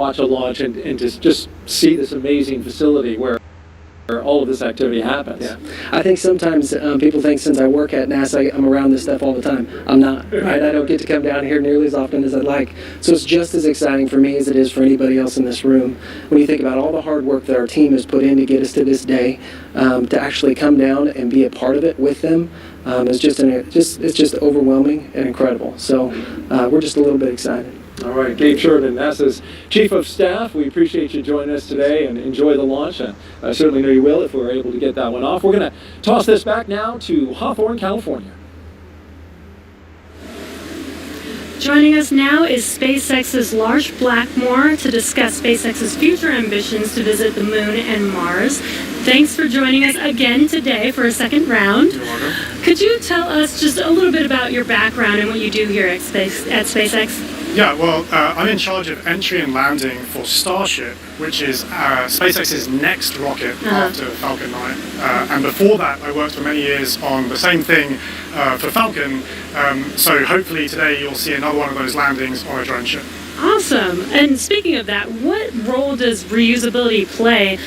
watch a launch and to just see this amazing facility where all of this activity happens. Yeah, I think sometimes people think since I work at NASA, I'm around this stuff all the time. I'm not, right? I don't get to come down here nearly as often as I'd like. So it's just as exciting for me as it is for anybody else in this room. When you think about all the hard work that our team has put in to get us to this day, to actually come down and be a part of it with them, it's just overwhelming and incredible. So we're just a little bit excited. All right, Gabe Sheridan, NASA's Chief of Staff, we appreciate you joining us today and enjoy the launch. I certainly know you will if we're able to get that one off. We're going to toss this back now to Hawthorne, California. Joining us now is SpaceX's Lars Blackmore to discuss SpaceX's future ambitions to visit the Moon and Mars. Thanks for joining us again today for a second round. You're welcome. Could you tell us just a little bit about your background and what you do here at SpaceX? Yeah, well, I'm in charge of entry and landing for Starship, which is SpaceX's next rocket after Falcon 9. And before that, I worked for many years on the same thing for Falcon. So hopefully today you'll see another one of those landings on a drone ship. Awesome. And speaking of that, what role does reusability play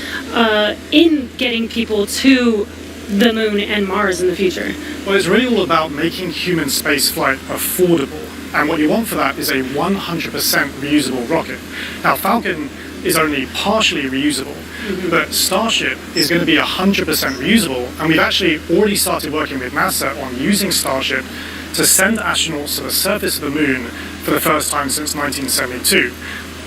in getting people to the Moon and Mars in the future? Well, it's really all about making human spaceflight affordable. And what you want for that is a 100% reusable rocket. Now, Falcon is only partially reusable, but Starship is going to be 100% reusable. And we've actually already started working with NASA on using Starship to send astronauts to the surface of the Moon for the first time since 1972.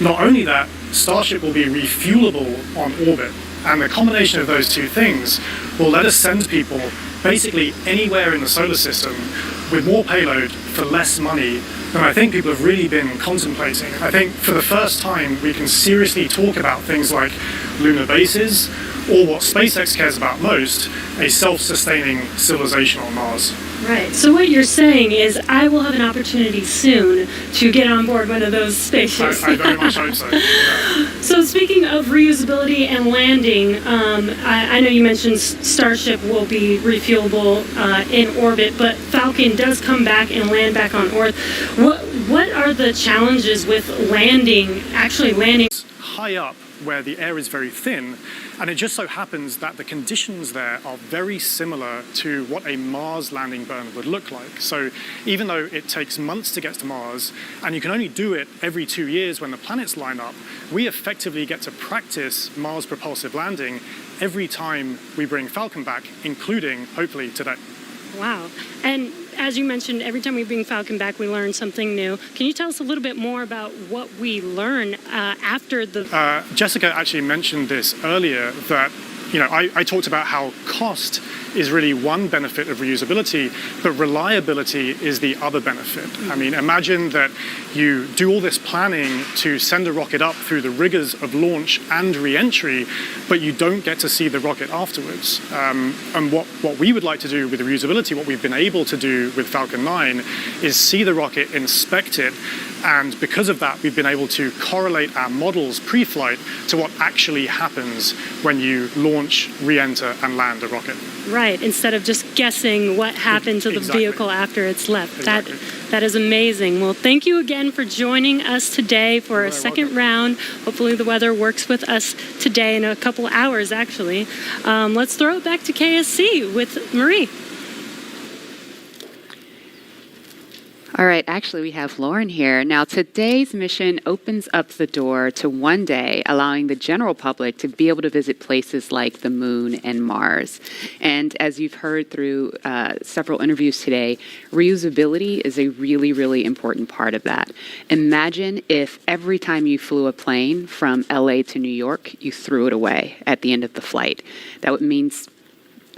Not only that, Starship will be refuelable on orbit. And the combination of those two things will let us send people basically anywhere in the solar system with more payload for less money than I think people have really been contemplating. I think for the first time we can seriously talk about things like lunar bases, or what SpaceX cares about most, a self-sustaining civilization on Mars. Right. So what you're saying is I will have an opportunity soon to get on board one of those spaceships. I very much hope so. Yeah. So speaking of reusability and landing, I know you mentioned Starship will be refuelable in orbit, but Falcon does come back and land back on Earth. What are the challenges with actually landing? High up where the air is very thin, and it just so happens that the conditions there are very similar to what a Mars landing burn would look like. So even though it takes months to get to Mars, and you can only do it every 2 years when the planets line up, we effectively get to practice Mars propulsive landing every time we bring Falcon back, including, hopefully, today. Wow. And as you mentioned, every time we bring Falcon back, we learn something new. Can you tell us a little bit more about what we learn after the... Jessica actually mentioned this earlier, that I talked about how cost is really one benefit of reusability, but reliability is the other benefit. I mean, imagine that you do all this planning to send a rocket up through the rigors of launch and re-entry, but you don't get to see the rocket afterwards. And what we would like to do with reusability, what we've been able to do with Falcon 9, is see the rocket, inspect it, and because of that, we've been able to correlate our models pre-flight to what actually happens when you launch, re-enter, and land a rocket. Right, instead of just guessing what happened to the vehicle after it's left. Exactly. That is amazing. Well, thank you again for joining us today for a second round. Hopefully the weather works with us today in a couple hours, actually. Let's throw it back to KSC with Marie. All right, actually we have Lauren here. Now today's mission opens up the door to one day allowing the general public to be able to visit places like the Moon and Mars. And as you've heard through several interviews today, reusability is a really, really important part of that. Imagine if every time you flew a plane from LA to New York, you threw it away at the end of the flight. That would mean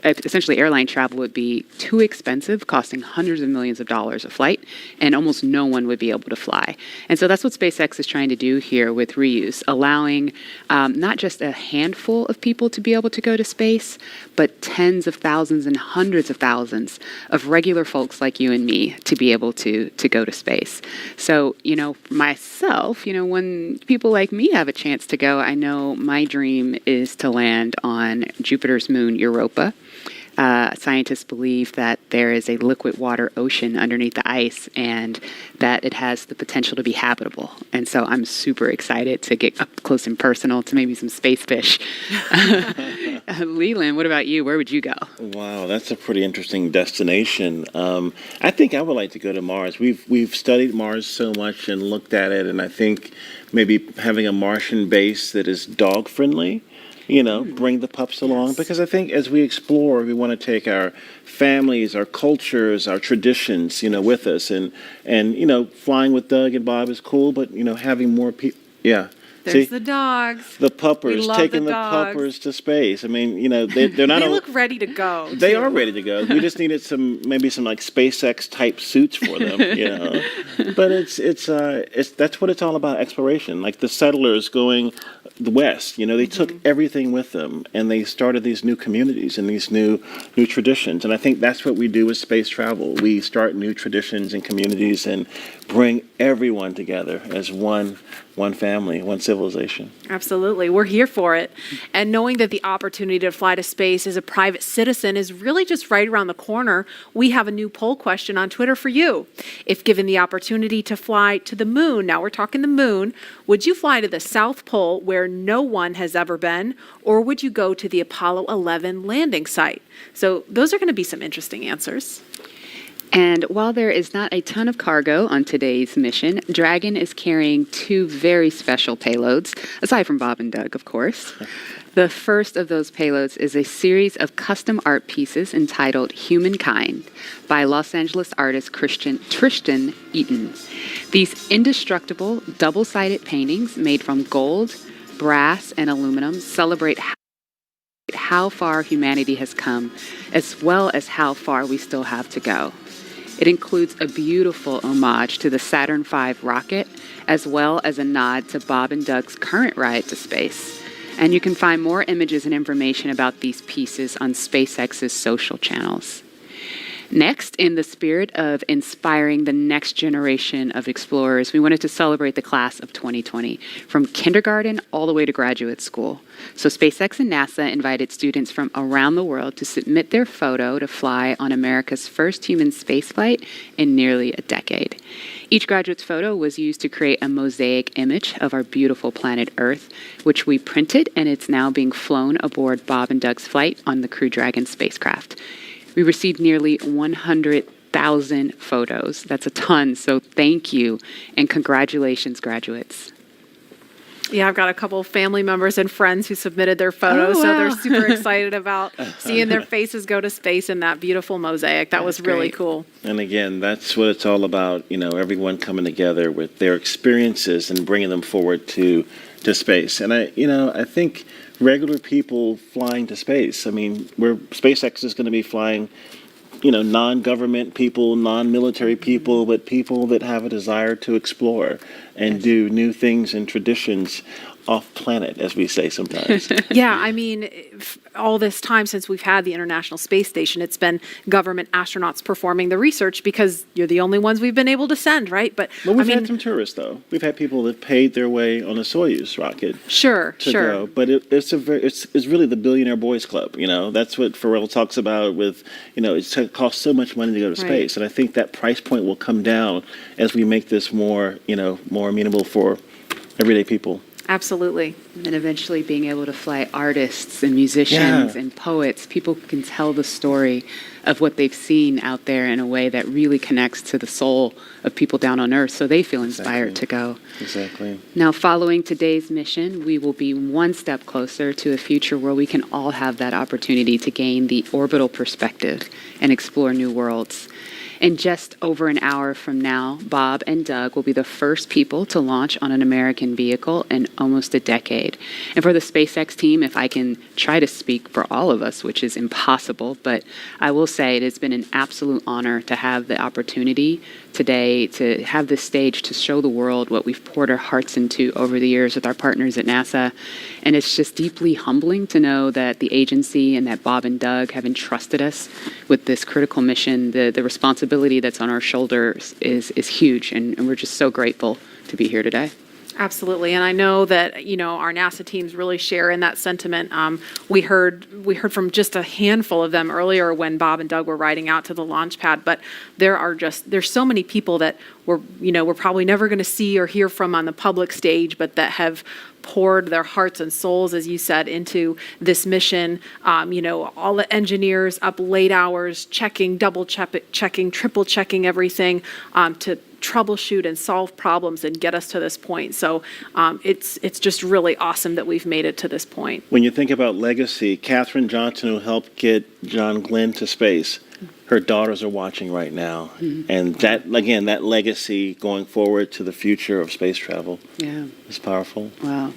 essentially airline travel would be too expensive, costing hundreds of millions of dollars a flight, and almost no one would be able to fly. And so that's what SpaceX is trying to do here with reuse, allowing not just a handful of people to be able to go to space, but tens of thousands and hundreds of thousands of regular folks like you and me to be able to go to space. So, myself, when people like me have a chance to go, I know my dream is to land on Jupiter's moon, Europa. Scientists believe that there is a liquid water ocean underneath the ice and that it has the potential to be habitable. And so I'm super excited to get up close and personal to maybe some space fish. Leland, what about you? Where would you go? Wow, that's a pretty interesting destination. I think I would like to go to Mars. We've studied Mars so much and looked at it, and I think maybe having a Martian base that is dog friendly, bring the pups along, because I think as we explore, we want to take our families, our cultures, our traditions, with us, and flying with Doug and Bob is cool, but having more people, yeah. There's the dogs. The puppers, taking the dogs. puppers to space. I mean, they're not. They look ready to go. They are ready to go. We just needed maybe some like SpaceX type suits for them, But it's that's what it's all about, exploration. Like the settlers going west, they took everything with them, and they started these new communities and these new traditions. And I think that's what we do with space travel. We start new traditions and communities and bring everyone together as one family, one civilization. Absolutely. We're here for it. And knowing that the opportunity to fly to space as a private citizen is really just right around the corner, we have a new poll question on Twitter for you. If given the opportunity to fly to the moon, now we're talking the moon, would you fly to the South Pole where no one has ever been, or would you go to the Apollo 11 landing site? So those are going to be some interesting answers. And while there is not a ton of cargo on today's mission, Dragon is carrying 2 very special payloads, aside from Bob and Doug, of course. The first of those payloads is a series of custom art pieces entitled Humankind by Los Angeles artist Tristan Eaton. These indestructible, double-sided paintings made from gold, brass, and aluminum celebrate how far humanity has come, as well as how far we still have to go. It includes a beautiful homage to the Saturn V rocket, as well as a nod to Bob and Doug's current ride to space. And you can find more images and information about these pieces on SpaceX's social channels. Next, in the spirit of inspiring the next generation of explorers, we wanted to celebrate the class of 2020, from kindergarten all the way to graduate school. So SpaceX and NASA invited students from around the world to submit their photo to fly on America's first human spaceflight in nearly a decade. Each graduate's photo was used to create a mosaic image of our beautiful planet Earth, which we printed, and it's now being flown aboard Bob and Doug's flight on the Crew Dragon spacecraft. We received nearly 100,000 photos. That's a ton, so thank you, and congratulations, graduates. Yeah, I've got a couple of family members and friends who submitted their photos, so they're super excited about seeing their faces go to space in that beautiful mosaic. That was really cool. And again, that's what it's all about, everyone coming together with their experiences and bringing them forward to space. And I think regular people flying to space, where SpaceX is going to be flying, non-government people, non-military people, but people that have a desire to explore and do new things and traditions off planet, as we say sometimes. Yeah, all this time since we've had the International Space Station, it's been government astronauts performing the research because you're the only ones we've been able to send, right? But we've had some tourists, though. We've had people that paid their way on a Soyuz rocket. Sure. Go. But it's really the billionaire boys club. That's what Pharrell talks about. With it costs so much money to go to space, and I think that price point will come down as we make this more amenable for everyday people. Absolutely. And eventually being able to fly artists and musicians and poets, people can tell the story of what they've seen out there in a way that really connects to the soul of people down on Earth, so they feel inspired to go. Exactly. Now, following today's mission, we will be one step closer to a future where we can all have that opportunity to gain the orbital perspective and explore new worlds. In just over an hour from now, Bob and Doug will be the first people to launch on an American vehicle in almost a decade. And for the SpaceX team, if I can try to speak for all of us, which is impossible, but I will say it has been an absolute honor to have the opportunity today to have this stage to show the world what we've poured our hearts into over the years with our partners at NASA. And it's just deeply humbling to know that the agency and that Bob and Doug have entrusted us with this critical mission. The responsibility that's on our shoulders is huge, and we're just so grateful to be here today. Absolutely, and I know that our NASA teams really share in that sentiment. We heard from just a handful of them earlier when Bob and Doug were riding out to the launch pad. But there's so many people that we're probably never going to see or hear from on the public stage, but that have poured their hearts and souls, as you said, into this mission. All the engineers up late hours, checking, double checking, triple checking everything to troubleshoot and solve problems and get us to this point. So it's just really awesome that we've made it to this point. When you think about legacy, Katherine Johnson, who helped get John Glenn to space, her daughters are watching right now. Mm-hmm. And that legacy going forward to the future of space travel is powerful. Wow.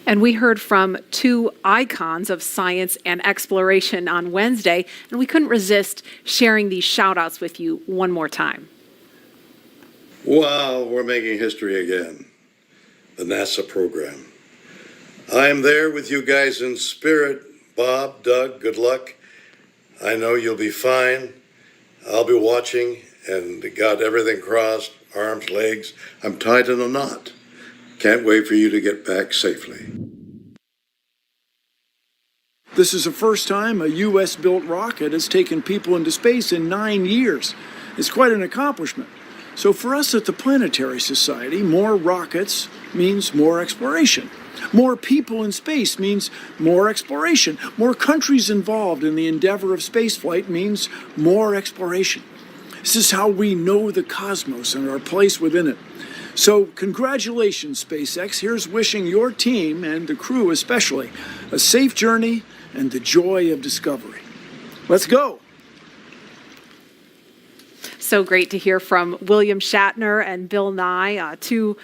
And we heard from two icons of science and exploration on Wednesday, and we couldn't resist sharing these shout outs with you one more time. Wow, we're making history again. The NASA program. I am there with you guys in spirit. Bob, Doug, good luck. I know you'll be fine. I'll be watching and got everything crossed, arms, legs. I'm tied in a knot. Can't wait for you to get back safely. This is the first time a U.S.-built rocket has taken people into space in 9 years. It's quite an accomplishment. So for us at the Planetary Society, more rockets means more exploration. More people in space means more exploration. More countries involved in the endeavor of spaceflight means more exploration. This is how we know the cosmos and our place within it. So congratulations, SpaceX. Here's wishing your team, and the crew especially, a safe journey and the joy of discovery. Let's go. So great to hear from William Shatner and Bill Nye, two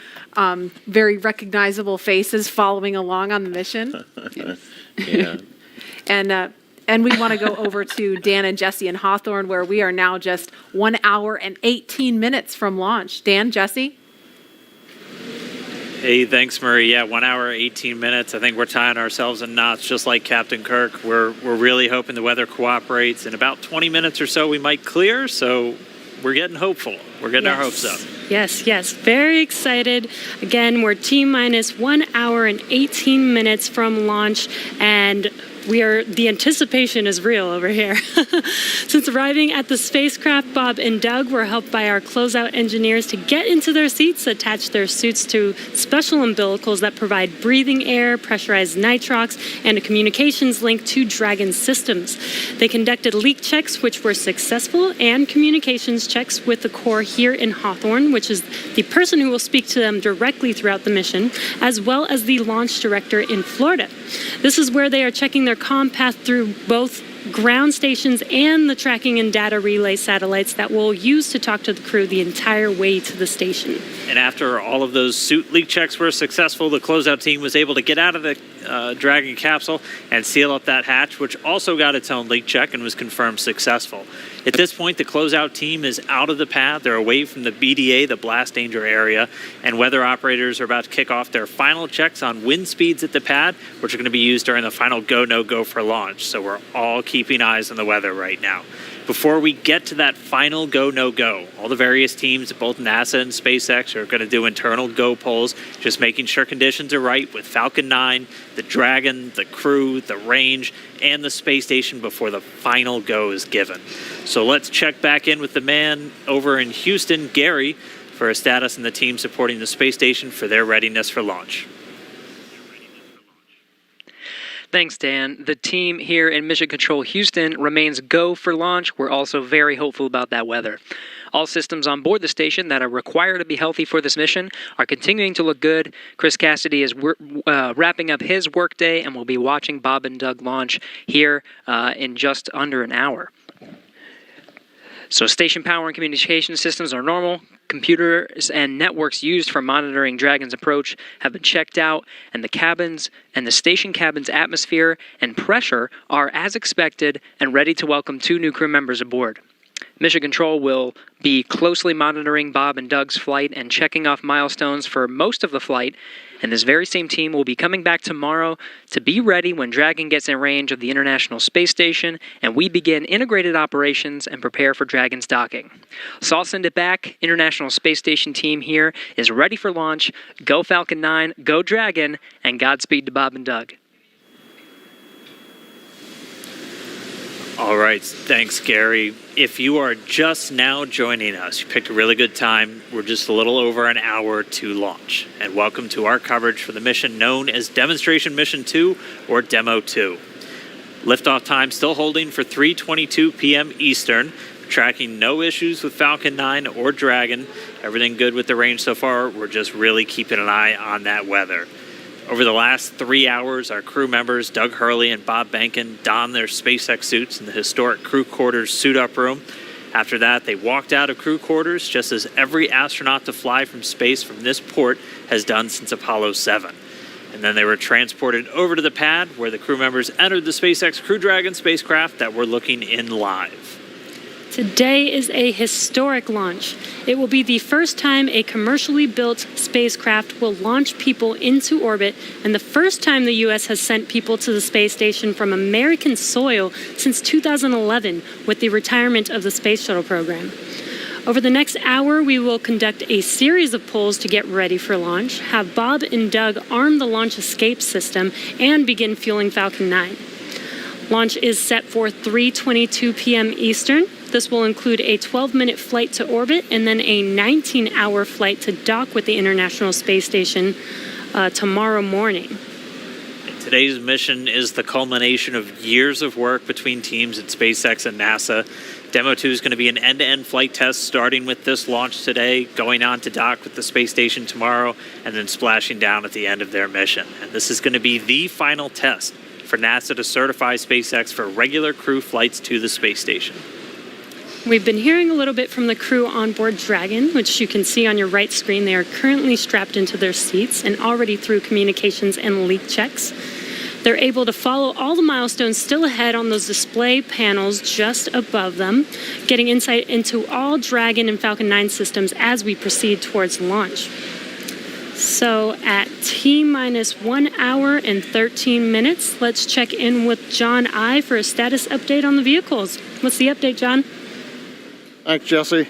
very recognizable faces following along on the mission. Yeah. And we want to go over to Dan and Jesse in Hawthorne, where we are now just 1 hour and 18 minutes from launch. Dan, Jesse? Hey, thanks, Marie. Yeah, 1 hour, 18 minutes. I think we're tying ourselves in knots, just like Captain Kirk. We're really hoping the weather cooperates. In about 20 minutes or so, we might clear. So we're getting hopeful. We're getting our hopes up. Yes. Very excited. Again, we're T-minus 1 hour and 18 minutes from launch, and the anticipation is real over here. Since arriving at the spacecraft, Bob and Doug were helped by our closeout engineers to get into their seats, attach their suits to special umbilicals that provide breathing air, pressurized nitrox, and a communications link to Dragon systems. They conducted leak checks, which were successful, and communications checks with the core here in Hawthorne, which is the person who will speak to them directly throughout the mission, as well as the launch director in Florida. This is where they are checking their comm path through both ground stations and the tracking and data relay satellites that we'll use to talk to the crew the entire way to the station. And after all of those suit leak checks were successful, the closeout team was able to get out of the Dragon capsule and seal up that hatch, which also got its own leak check and was confirmed successful. At this point, the closeout team is out of the pad. They're away from the BDA, the blast danger area, and weather operators are about to kick off their final checks on wind speeds at the pad, which are going to be used during the final go, no go for launch. So we're all keeping eyes on the weather right now. Before we get to that final go, no go, all the various teams at both NASA and SpaceX are going to do internal go polls, just making sure conditions are right with Falcon 9, the Dragon, the crew, the range, and the space station before the final go is given. So let's check back in with the man over in Houston, Gary, for a status and the team supporting the space station for their readiness for launch. Thanks, Dan. The team here in Mission Control Houston remains go for launch. We're also very hopeful about that weather. All systems on board the station that are required to be healthy for this mission are continuing to look good. Chris Cassidy is wrapping up his workday and will be watching Bob and Doug launch here in just under an hour. So station power and communication systems are normal. Computers and networks used for monitoring Dragon's approach have been checked out, and the cabins and the station cabin's atmosphere and pressure are as expected and ready to welcome 2 new crew members aboard. Mission Control will be closely monitoring Bob and Doug's flight and checking off milestones for most of the flight, And this very same team will be coming back tomorrow to be ready when Dragon gets in range of the International Space Station and we begin integrated operations and prepare for Dragon's docking. So I'll send it back. International Space Station team here is ready for launch. Go Falcon 9, go Dragon, and Godspeed to Bob and Doug. All right, thanks, Gary. If you are just now joining us, you picked a really good time. We're just a little over an hour to launch. And welcome to our coverage for the mission known as Demonstration Mission 2 or Demo 2. Liftoff time still holding for 3:22 p.m. Eastern. Tracking no issues with Falcon 9 or Dragon. Everything good with the range so far. We're just really keeping an eye on that weather. Over the last 3 hours, our crew members, Doug Hurley and Bob Benkin, donned their SpaceX suits in the historic crew quarters suit-up room. After that, they walked out of crew quarters, just as every astronaut to fly from space from this port has done since Apollo 7. And then they were transported over to the pad, where the crew members entered the SpaceX Crew Dragon spacecraft that we're looking in live. Today is a historic launch. It will be the first time a commercially built spacecraft will launch people into orbit, and the first time the U.S. has sent people to the space station from American soil since 2011 with the retirement of the Space Shuttle program. Over the next hour, we will conduct a series of polls to get ready for launch, have Bob and Doug arm the launch escape system, and begin fueling Falcon 9. Launch is set for 3:22 p.m. Eastern. This will include a 12-minute flight to orbit and then a 19-hour flight to dock with the International Space Station tomorrow morning. Today's mission is the culmination of years of work between teams at SpaceX and NASA. Demo 2 is going to be an end-to-end flight test starting with this launch today, going on to dock with the space station tomorrow, and then splashing down at the end of their mission. And this is going to be the final test for NASA to certify SpaceX for regular crew flights to the space station. We've been hearing a little bit from the crew on board Dragon, which you can see on your right screen. They are currently strapped into their seats and already through communications and leak checks. They're able to follow all the milestones still ahead on those display panels just above them, getting insight into all Dragon and Falcon 9 systems as we proceed towards launch. So at T-minus 1 hour and 13 minutes, let's check in with John I for a status update on the vehicles. What's the update, John? Thanks, Jesse.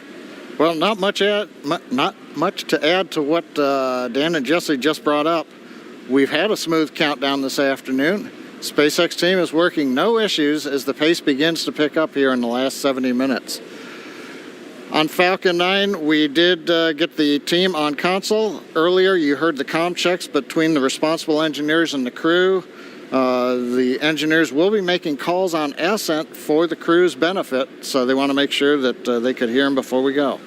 Well, not much to add to what Dan and Jesse just brought up. We've had a smooth countdown this afternoon. SpaceX team is working no issues as the pace begins to pick up here in the last 70 minutes. On Falcon 9, we did get the team on console. Earlier, you heard the comm checks between the responsible engineers and the crew. The engineers will be making calls on ascent for the crew's benefit, so they want to make sure that they could hear them before we go.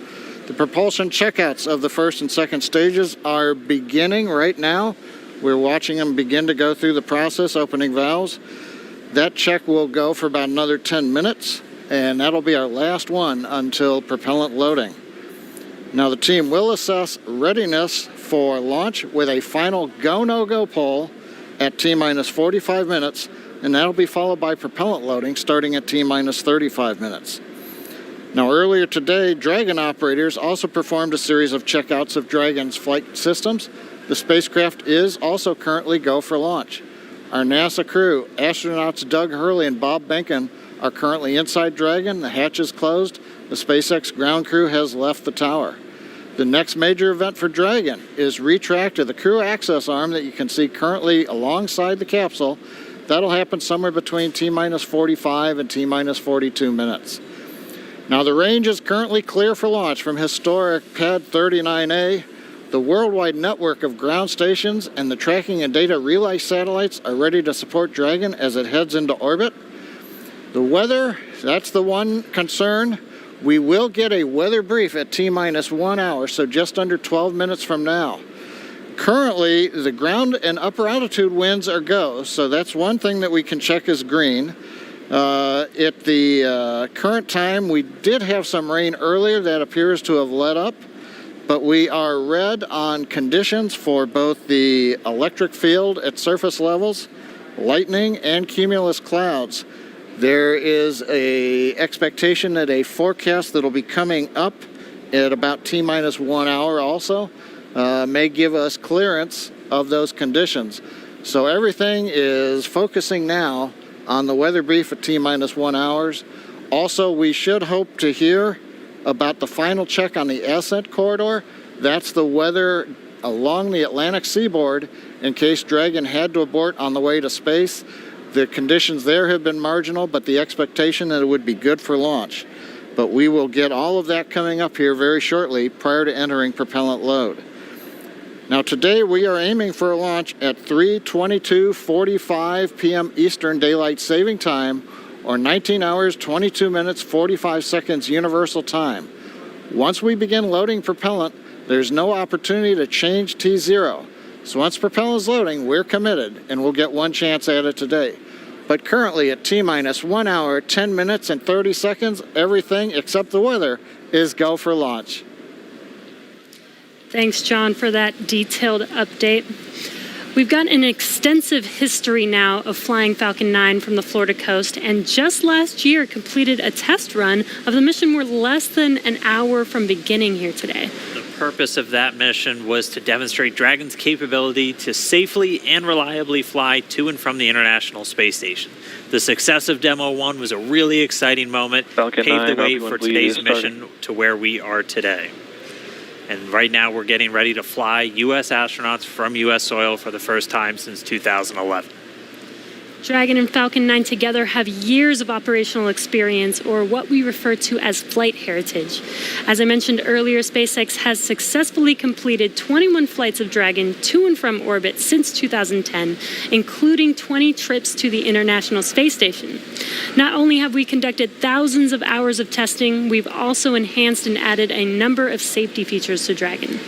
The propulsion checkouts of the first and second stages are beginning right now. We're watching them begin to go through the process, opening valves. That check will go for about another 10 minutes, and that'll be our last one until propellant loading. Now the team will assess readiness for launch with a final go-no-go poll at T-minus 45 minutes, and that'll be followed by propellant loading starting at T-minus 35 minutes. Now earlier today, Dragon operators also performed a series of checkouts of Dragon's flight systems. The spacecraft is also currently go for launch. Our NASA crew, astronauts Doug Hurley and Bob Benkin, are currently inside Dragon. The hatch is closed. The SpaceX ground crew has left the tower. The next major event for Dragon is Retract to the crew access arm that you can see currently alongside the capsule. That'll happen somewhere between T-minus 45 and T-minus 42 minutes. Now the range is currently clear for launch from historic Pad 39A. The worldwide network of ground stations and the tracking and data relay satellites are ready to support Dragon as it heads into orbit. The weather, that's the one concern. We will get a weather brief at T-minus 1 hour, so just under 12 minutes from now. Currently, the ground and upper altitude winds are go, so that's one thing that we can check as green. At the current time, we did have some rain earlier that appears to have let up, but we are red on conditions for both the electric field at surface levels, lightning, and cumulus clouds. There is a expectation that a forecast that'll be coming up at about T-minus 1 hour also may give us clearance of those conditions. So everything is focusing now on the weather brief at T-minus 1 hours. Also, we should hope to hear about the final check on the ascent corridor. That's the weather along the Atlantic seaboard in case Dragon had to abort on the way to space. The conditions there have been marginal, but the expectation that it would be good for launch. But we will get all of that coming up here very shortly prior to entering propellant load. Now today we are aiming for a launch at 3:22:45 p.m. Eastern Daylight Saving Time, or 19 hours, 22 minutes, 45 seconds Universal Time. Once we begin loading propellant, there's no opportunity to change T0. So once propellant is loading, we're committed, and we'll get one chance at it today. But currently at T-minus 1 hour, 10 minutes, and 30 seconds, everything except the weather is go for launch. Thanks, John, for that detailed update. We've got an extensive history now of flying Falcon 9 from the Florida coast, and just last year completed a test run of the mission. We're less than an hour from beginning here today. The purpose of that mission was to demonstrate Dragon's capability to safely and reliably fly to and from the International Space Station. The success of Demo 1 was a really exciting moment, Falcon paved 9, the way Falcon for 1, today's please, mission to where we are today. And right now we're getting ready to fly U.S. astronauts from U.S. soil for the first time since 2011. Dragon and Falcon 9 together have years of operational experience, or what we refer to as flight heritage. As I mentioned earlier, SpaceX has successfully completed 21 flights of Dragon to and from orbit since 2010, including 20 trips to the International Space Station. Not only have we conducted thousands of hours of testing, we've also enhanced and added a number of safety features to Dragon.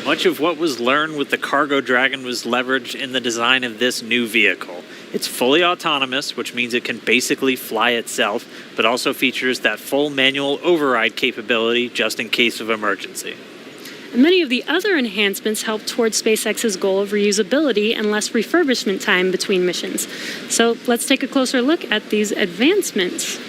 Much of what was learned with the Cargo Dragon was leveraged in the design of this new vehicle. It's fully autonomous, which means it can basically fly itself, but also features that full manual override capability just in case of emergency. And many of the other enhancements help towards SpaceX's goal of reusability and less refurbishment time between missions. So let's take a closer look at these advancements.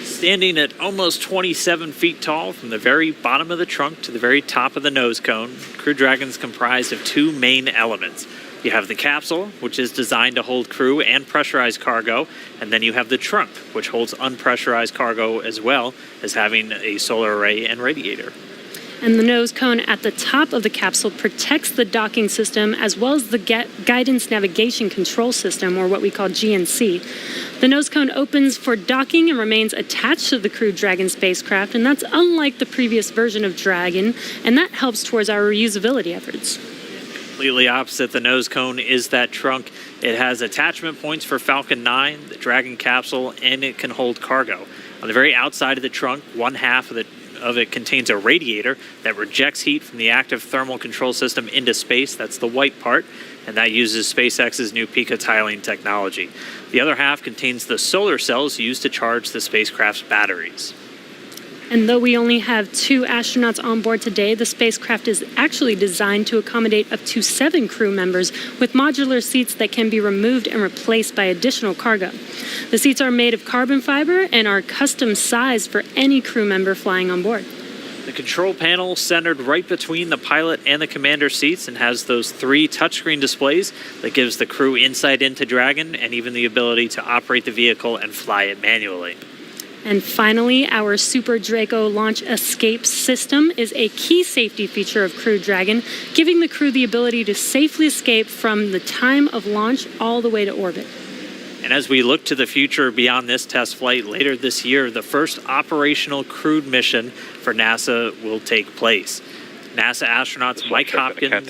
Standing at almost 27 feet tall, from the very bottom of the trunk to the very top of the nose cone, Crew Dragon's comprised of two main elements. You have the capsule, which is designed to hold crew and pressurized cargo, and then you have the trunk, which holds unpressurized cargo as well as having a solar array and radiator. And the nose cone at the top of the capsule protects the docking system as well as the guidance navigation control system, or what we call GNC. The nose cone opens for docking and remains attached to the Crew Dragon spacecraft, and that's unlike the previous version of Dragon, and that helps towards our reusability efforts. Completely opposite the nose cone is that trunk. It has attachment points for Falcon 9, the Dragon capsule, and it can hold cargo. On the very outside of the trunk, one half of it contains a radiator that rejects heat from the active thermal control system into space. That's the white part, and that uses SpaceX's new picotiling technology. The other half contains the solar cells used to charge the spacecraft's batteries. And though we only have 2 astronauts on board today, the spacecraft is actually designed to accommodate up to 7 crew members with modular seats that can be removed and replaced by additional cargo. The seats are made of carbon fiber and are custom sized for any crew member flying on board. The control panel centered right between the pilot and the commander seats and has those 3 touchscreen displays that gives the crew insight into Dragon and even the ability to operate the vehicle and fly it manually. And finally, our Super Draco launch escape system is a key safety feature of Crew Dragon, giving the crew the ability to safely escape from the time of launch all the way to orbit. And as we look to the future beyond this test flight later this year, the first operational crewed mission for NASA will take place. NASA astronauts Mike Hopkins...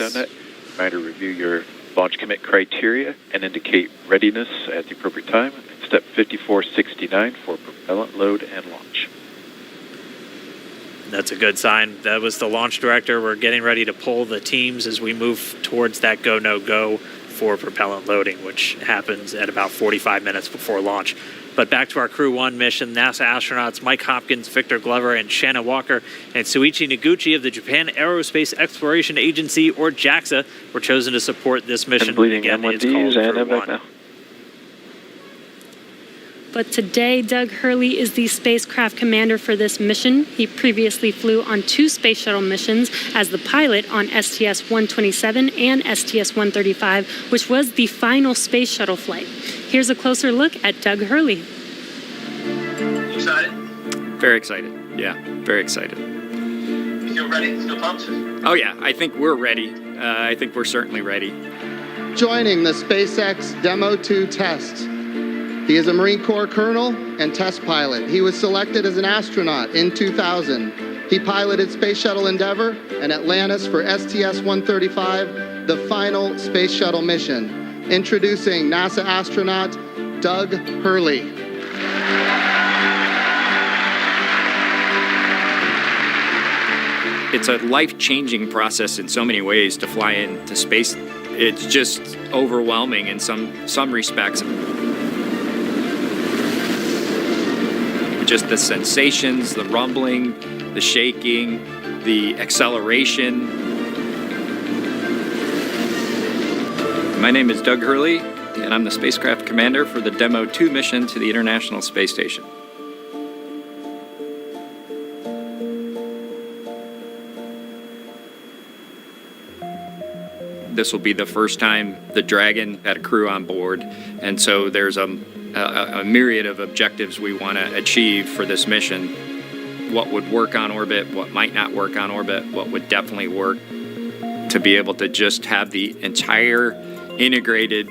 Trying to review your launch commit criteria and indicate readiness at the appropriate time. Step 5469 for propellant load and launch. That's a good sign. That was the launch director. We're getting ready to pull the teams as we move towards that go, no go for propellant loading, which happens at about 45 minutes before launch. But back to our Crew 1 mission, NASA astronauts Mike Hopkins, Victor Glover, and Shanna Walker, and Suichi Noguchi of the Japan Aerospace Exploration Agency, or JAXA, were chosen to support this mission. And bleeding M1Ds and M1 now. but today Doug Hurley is the spacecraft commander for this mission. He previously flew on 2 space shuttle missions as the pilot on STS-127 and STS-135, which was the final space shuttle flight. Here's a closer look at Doug Hurley. Excited? Very excited. Yeah, very excited. You feel ready? Still pumped? Oh yeah, I think we're ready. I think we're certainly ready. Joining the SpaceX Demo-2 test. He is a Marine Corps colonel and test pilot. He was selected as an astronaut in 2000. He piloted Space Shuttle Endeavour and Atlantis for STS-135, the final space shuttle mission. Introducing NASA astronaut Doug Hurley. It's a life-changing process in so many ways to fly into space. It's just overwhelming in some respects. Just the sensations, the rumbling, the shaking, the acceleration. My name is Doug Hurley, and I'm the spacecraft commander for the Demo-2 mission to the International Space Station. This will be the first time the Dragon had a crew on board, and so there's a myriad of objectives we want to achieve for this mission. What would work on orbit, what might not work on orbit, what would definitely work. To be able to just have the entire integrated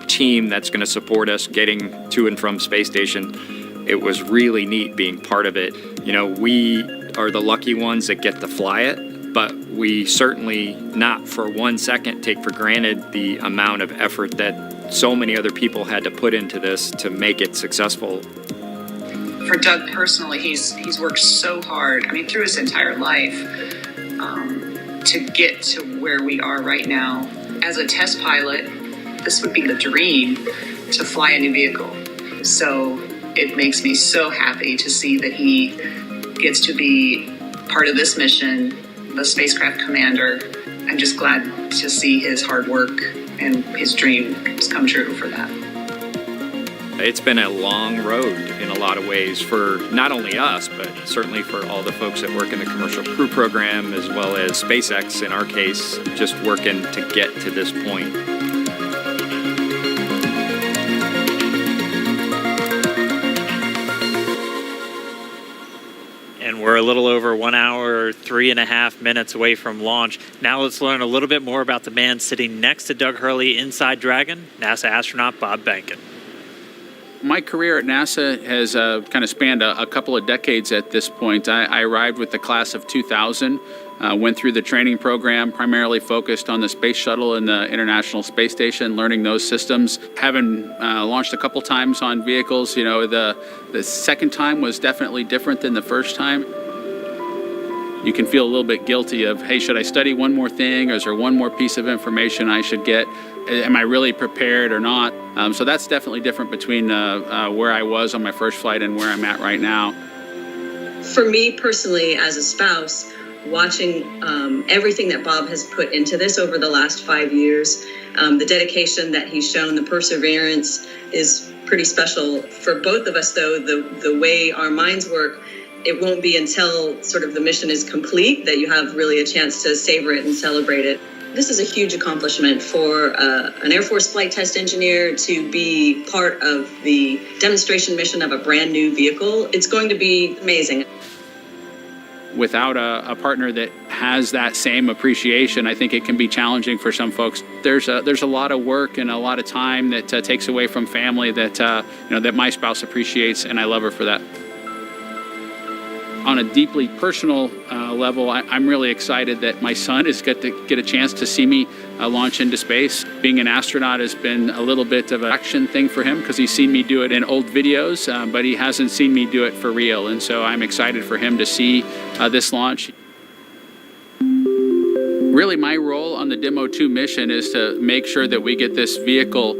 team that's going to support us getting to and from space station, it was really neat being part of it. You know, we are the lucky ones that get to fly it, but we certainly not for 1 second take for granted the amount of effort that so many other people had to put into this to make it successful. For Doug personally, he's worked so hard, I mean, through his entire life, to get to where we are right now. As a test pilot, this would be the dream to fly a new vehicle. So it makes me so happy to see that he gets to be part of this mission, the spacecraft commander. I'm just glad to see his hard work and his dreams come true for that. It's been a long road in a lot of ways for not only us, but certainly for all the folks that work in the commercial crew program, as well as SpaceX in our case, just working to get to this point. And we're a little over 1 hour, 3.5 minutes away from launch. Now let's learn a little bit more about the man sitting next to Doug Hurley inside Dragon, NASA astronaut Bob Behnken. My career at NASA has kind of spanned a couple of decades at this point. I arrived with the class of 2000, went through the training program, primarily focused on the space shuttle and the International Space Station, learning those systems. Having launched a couple times on vehicles, you know, the second time was definitely different than the first time. You can feel a little bit guilty of, hey, should I study one more thing, or is there one more piece of information I should get? Am I really prepared or not? So that's definitely different between where I was on my first flight and where I'm at right now. For me personally, as a spouse, watching everything that Bob has put into this over the last 5 years, the dedication that he's shown, the perseverance is pretty special. For both of us, though, the way our minds work, it won't be until sort of the mission is complete that you have really a chance to savor it and celebrate it. This is a huge accomplishment for an Air Force flight test engineer to be part of the demonstration mission of a brand new vehicle. It's going to be amazing. Without a partner that has that same appreciation, I think it can be challenging for some folks. There's a lot of work and a lot of time that takes away from family that that my spouse appreciates, and I love her for that. On a deeply personal level, I'm really excited that my son is going to get a chance to see me launch into space. Being an astronaut has been a little bit of an action thing for him because he's seen me do it in old videos, but he hasn't seen me do it for real. And so I'm excited for him to see this launch. Really, my role on the Demo-2 mission is to make sure that we get this vehicle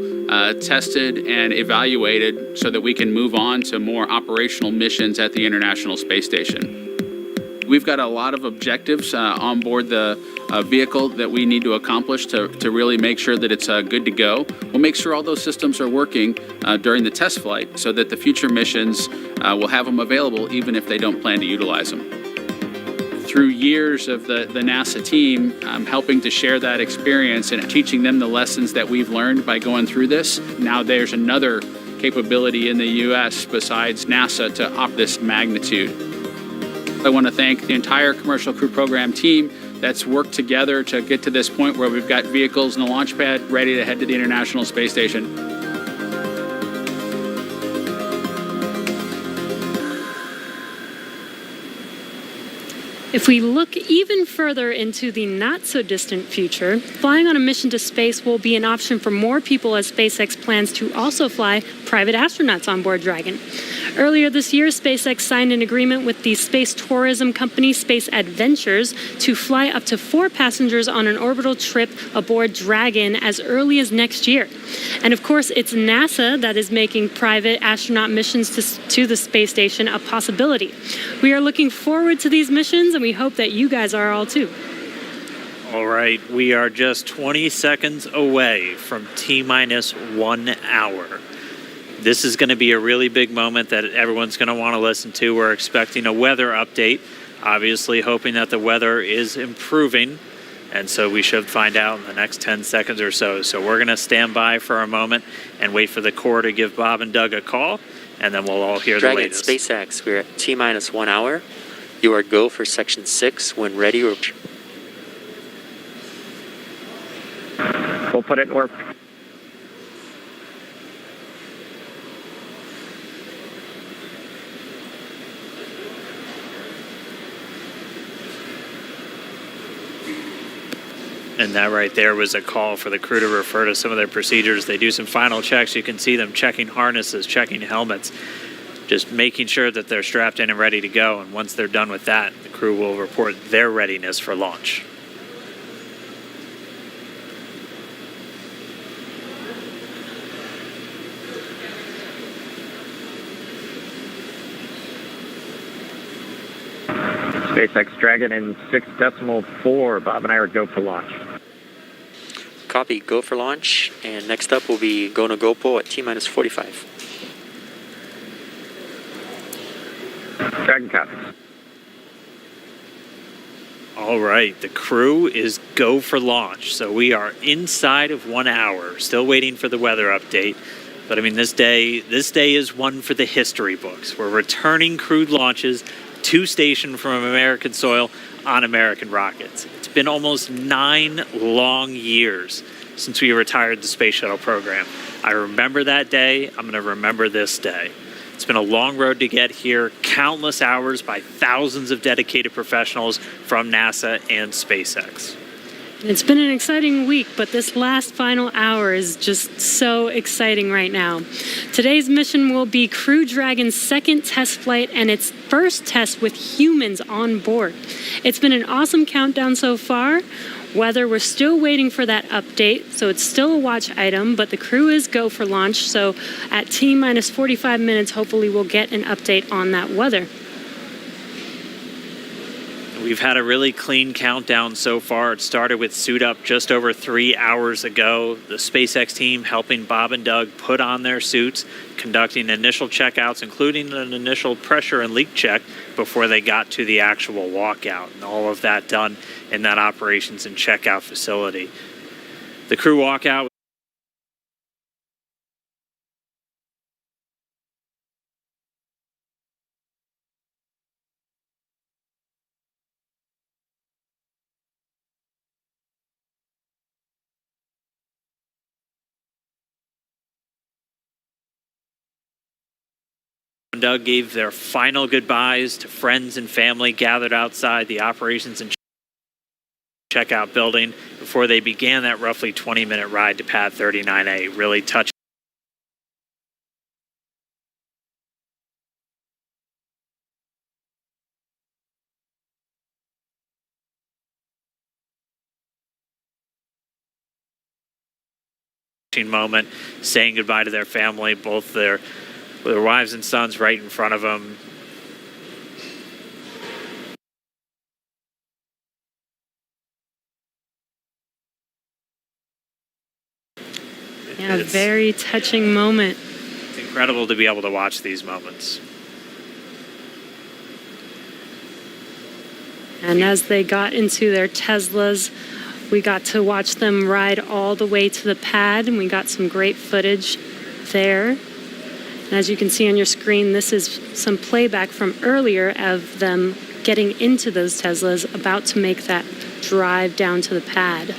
tested and evaluated so that we can move on to more operational missions at the International Space Station. We've got a lot of objectives on board the vehicle that we need to accomplish to really make sure that it's good to go. We'll make sure all those systems are working during the test flight so that the future missions will have them available even if they don't plan to utilize them. Through years of the NASA team helping to share that experience and teaching them the lessons that we've learned by going through this, now there's another capability in the U.S. besides NASA to opt this magnitude. I want to thank the entire Commercial Crew Program team that's worked together to get to this point where we've got vehicles in the launch pad ready to head to the International Space Station. If we look even further into the not-so-distant future, flying on a mission to space will be an option for more people as SpaceX plans to also fly private astronauts on board Dragon. Earlier this year, SpaceX signed an agreement with the space tourism company Space Adventures to fly up to 4 passengers on an orbital trip aboard Dragon as early as next year. And of course, it's NASA that is making private astronaut missions to the space station a possibility. We are looking forward to these missions, and we hope that you guys are all too. All right, we are just 20 seconds away from T-minus 1 hour. This is going to be a really big moment that everyone's going to want to listen to. We're expecting a weather update, obviously hoping that the weather is improving, and so we should find out in the next 10 seconds or so. So we're going to stand by for a moment and wait for the Corps to give Bob and Doug a call, and then we'll all hear the latest. Dragon, SpaceX, we're at T-minus 1 hour. You are go for Section 6 when ready. We'll put it in work. And that right there was a call for the crew to refer to some of their procedures. They do some final checks. You can see them checking harnesses, checking helmets, just making sure that they're strapped in and ready to go. And once they're done with that, the crew will report their readiness for launch. SpaceX Dragon in 6.4. Bob and I are go for launch. copy, go for launch. And next up will be go to GoPro at T-minus 45. Dragon copy. All right, the crew is go for launch. So we are inside of 1 hour, still waiting for the weather update. But I mean, this day is one for the history books. We're returning crewed launches to station from American soil on American rockets. It's been almost 9 long years since we retired the space shuttle program. I remember that day. I'm going to remember this day. It's been a long road to get here, countless hours by thousands of dedicated professionals from NASA and SpaceX. It's been an exciting week, but this last final hour is just so exciting right now. Today's mission will be Crew Dragon's second test flight and its first test with humans on board. It's been an awesome countdown so far. Weather, we're still waiting for that update, so it's still a watch item, but the crew is go for launch, so at T-minus 45 minutes, hopefully we'll get an update on that weather. We've had a really clean countdown so far. It started with suit up just over 3 hours ago. The SpaceX team helping Bob and Doug put on their suits, conducting initial checkouts, including an initial pressure and leak check before they got to the actual walkout. And all of that done in that operations and checkout facility. The crew walkout Doug gave their final goodbyes to friends and family gathered outside the operations and checkout building before they began that roughly 20-minute ride to pad 39A. Really touching moment, saying goodbye to their family, both their wives and sons right in front of them. Yeah, very touching moment. It's incredible to be able to watch these moments. And as they got into their Teslas, we got to watch them ride all the way to the pad, and we got some great footage there. And as you can see on your screen, this is some playback from earlier of them getting into those Teslas, about to make that drive down to the pad.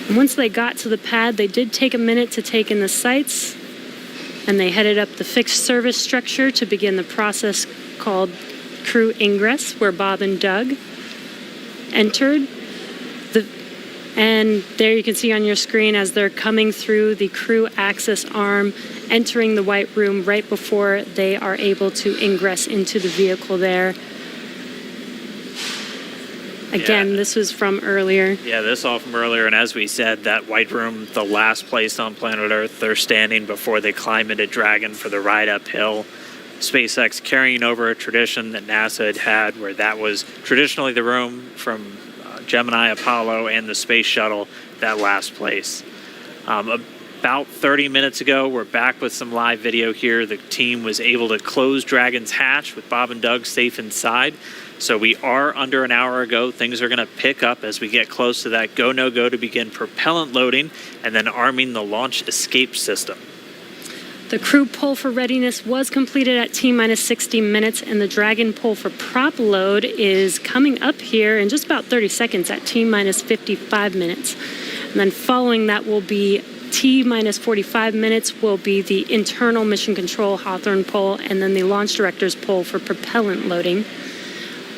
And once they got to the pad, they did take a minute to take in the sights, and they headed up the fixed service structure to begin the process called Crew Ingress, where Bob and Doug entered. And there you can see on your screen as they're coming through the crew access arm, entering the white room right before they are able to ingress into the vehicle there. Again, this was from earlier. Yeah, this all from earlier, and as we said, that white room, the last place on planet Earth they're standing before they climb into Dragon for the ride uphill. SpaceX carrying over a tradition that NASA had where that was traditionally the room from Gemini, Apollo, and the space shuttle, that last place. About 30 minutes ago, we're back with some live video here. The team was able to close Dragon's hatch with Bob and Doug safe inside. So we are under an hour ago. Things are going to pick up as we get close to that go, no go to begin propellant loading and then arming the launch escape system. The crew pull for readiness was completed at T-minus 60 minutes, and the Dragon pull for prop load is coming up here in just about 30 seconds at T-minus 55 minutes. And then following that will be T-minus 45 minutes will be the internal mission control Hawthorne pull, and then the launch director's pull for propellant loading.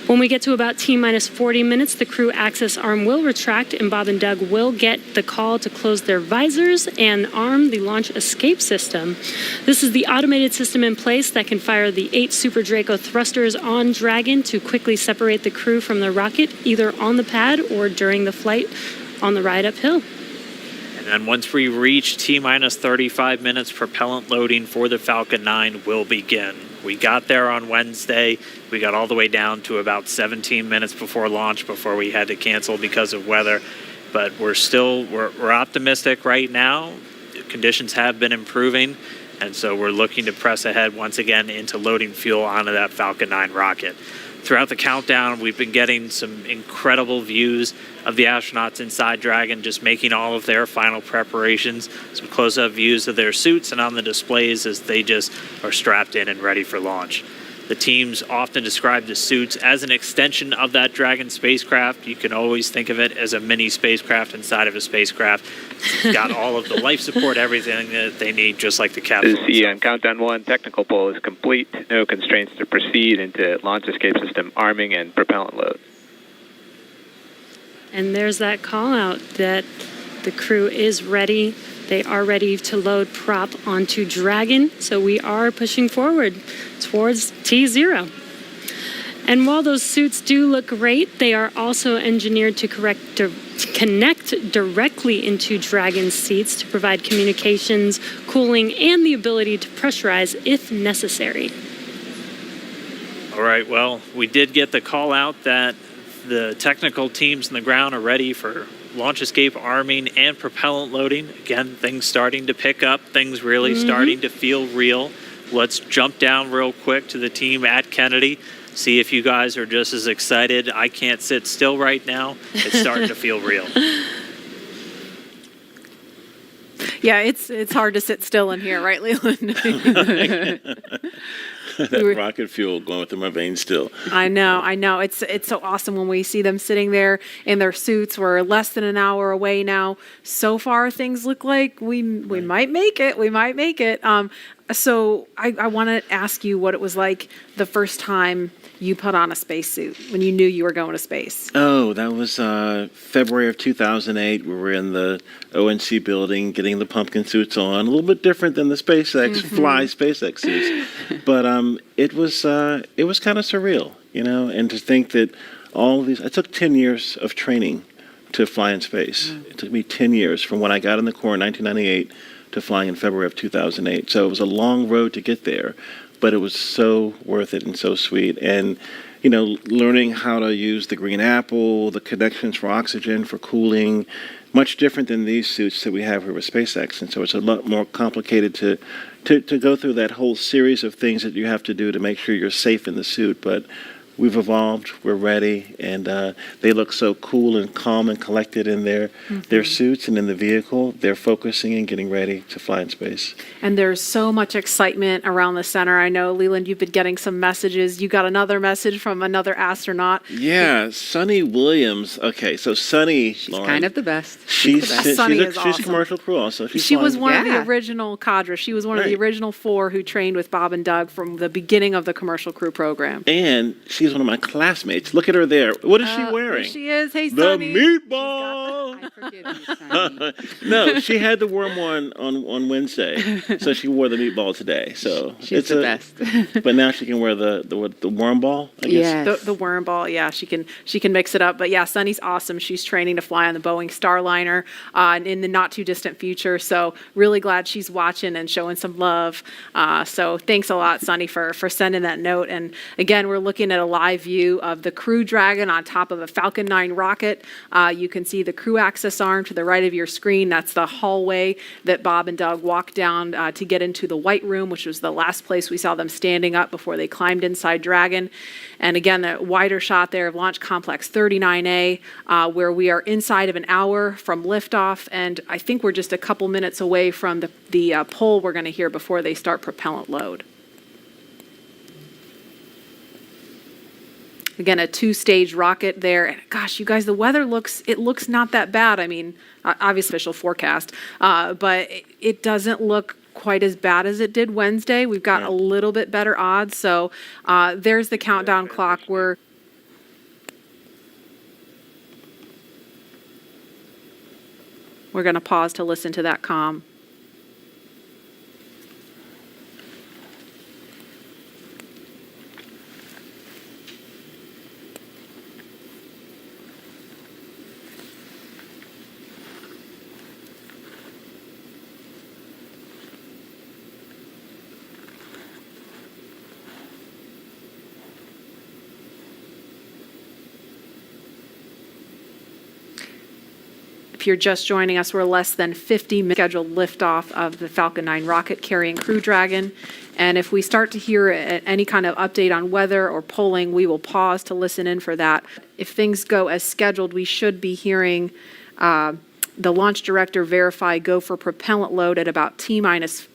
When we get to about T-minus 40 minutes, the crew access arm will retract, and Bob and Doug will get the call to close their visors and arm the launch escape system. This is the automated system in place that can fire the 8 Super Draco thrusters on Dragon to quickly separate the crew from the rocket, either on the pad or during the flight on the ride uphill. And then once we reach T-minus 35 minutes, propellant loading for the Falcon 9 will begin. We got there on Wednesday. We got all the way down to about 17 minutes before launch before we had to cancel because of weather. But we're optimistic right now. Conditions have been improving, and so we're looking to press ahead once again into loading fuel onto that Falcon 9 rocket. Throughout the countdown, we've been getting some incredible views of the astronauts inside Dragon, just making all of their final preparations, some close-up views of their suits and on the displays as they just are strapped in and ready for launch. The teams often describe the suits as an extension of that Dragon spacecraft. You can always think of it as a mini spacecraft inside of a spacecraft. It's got all of the life support, everything that they need, just like the capsule. On countdown 1, technical pull is complete. No constraints to proceed into launch escape system arming and propellant load. And there's that call out that the crew is ready. They are ready to load prop onto Dragon, so we are pushing forward towards T0. And while those suits do look great, they are also engineered to connect directly into Dragon seats to provide communications, cooling, and the ability to pressurize if necessary. All right, well, we did get the call out that the technical teams on the ground are ready for launch escape arming and propellant loading. Again, things starting to pick up, things really starting to feel real. Let's jump down real quick to the team at Kennedy, see if you guys are just as excited. I can't sit still right now. It's starting to feel real. Yeah, it's hard to sit still in here, right, Leland? That rocket fuel going through my veins still. I know. It's so awesome when we see them sitting there in their suits. We're less than an hour away now. So far, things look like we might make it. We might make it. So I want to ask you what it was like the first time you put on a spacesuit when you knew you were going to space. Oh, that was February of 2008. We were in the ONC building getting the pumpkin suits on. A little bit different than the SpaceX fly SpaceX suits, but it was kind of surreal, you know. And to think that all of these, it took 10 years of training to fly in space. It took me 10 years from when I got in the Corps in 1998 to flying in February of 2008. So it was a long road to get there, but it was so worth it and so sweet. And learning how to use the green apple, the connections for oxygen, for cooling, much different than these suits that we have here with SpaceX. And so it's a lot more complicated to go through that whole series of things that you have to do to make sure you're safe in the suit. But we've evolved, we're ready, and they look so cool and calm and collected in their suits and in the vehicle. They're focusing and getting ready to fly in space. And there's so much excitement around the center. I know, Leland, you've been getting some messages. You got another message from another astronaut. Yeah, Sunny Williams. Okay, so Sunny, She's Lauren, kind of the best. She's Sunny is she's awesome. a commercial crew also. She was one of the Yeah. original cadre. She was one of the Right. original 4 who trained with Bob and Doug from the beginning of the commercial crew program. And she's one of my classmates. Look at her there. What is she wearing? There she is. Hey, The Sunny. meatball. I forgive you, Sonny. No, she had the worm one on Wednesday, so she wore the meatball today. So She's it's the best. But now she can wear the worm ball. I guess. Yes. The worm ball, yeah, she can mix it up. But yeah, Sunny's awesome. She's training to fly on the Boeing Starliner in the not too distant future. So really glad she's watching and showing some love. So thanks a lot, Sunny, for sending that note. And again, we're looking at a live view of the Crew Dragon on top of a Falcon 9 rocket. You can see the crew access arm to the right of your screen. That's the hallway that Bob and Doug walked down to get into the White Room, which was the last place we saw them standing up before they climbed inside Dragon. And again, the wider shot there of Launch Complex 39A, where we are inside of an hour from liftoff, and I think we're just a couple minutes away from the pull we're going to hear before they start propellant load. Again, a 2-stage rocket there. And gosh, you guys, the weather looks not that bad. I mean, obviously official forecast, but it doesn't look quite as bad as it did Wednesday. We've got a little bit better odds. So there's the countdown clock. We're going to pause to listen to that comm. If you're just joining us, we're less than 50 minutes scheduled liftoff of the Falcon 9 rocket carrying Crew Dragon. And if we start to hear any kind of update on weather or polling, we will pause to listen in for that. If things go as scheduled, we should be hearing the launch director verify go for propellant load at about T-minus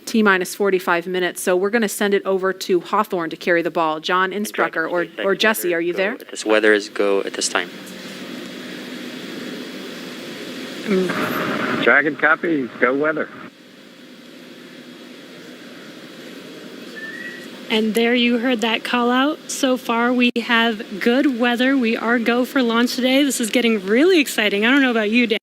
45 minutes. So we're going to send it over to Hawthorne to carry the ball. John Insprucker or Jesse, are you there? This weather is go at this time. Dragon copy, go weather. And there you heard that call out. So far, we have good weather. We are go for launch today. This is getting really exciting. I don't know about you, Dan.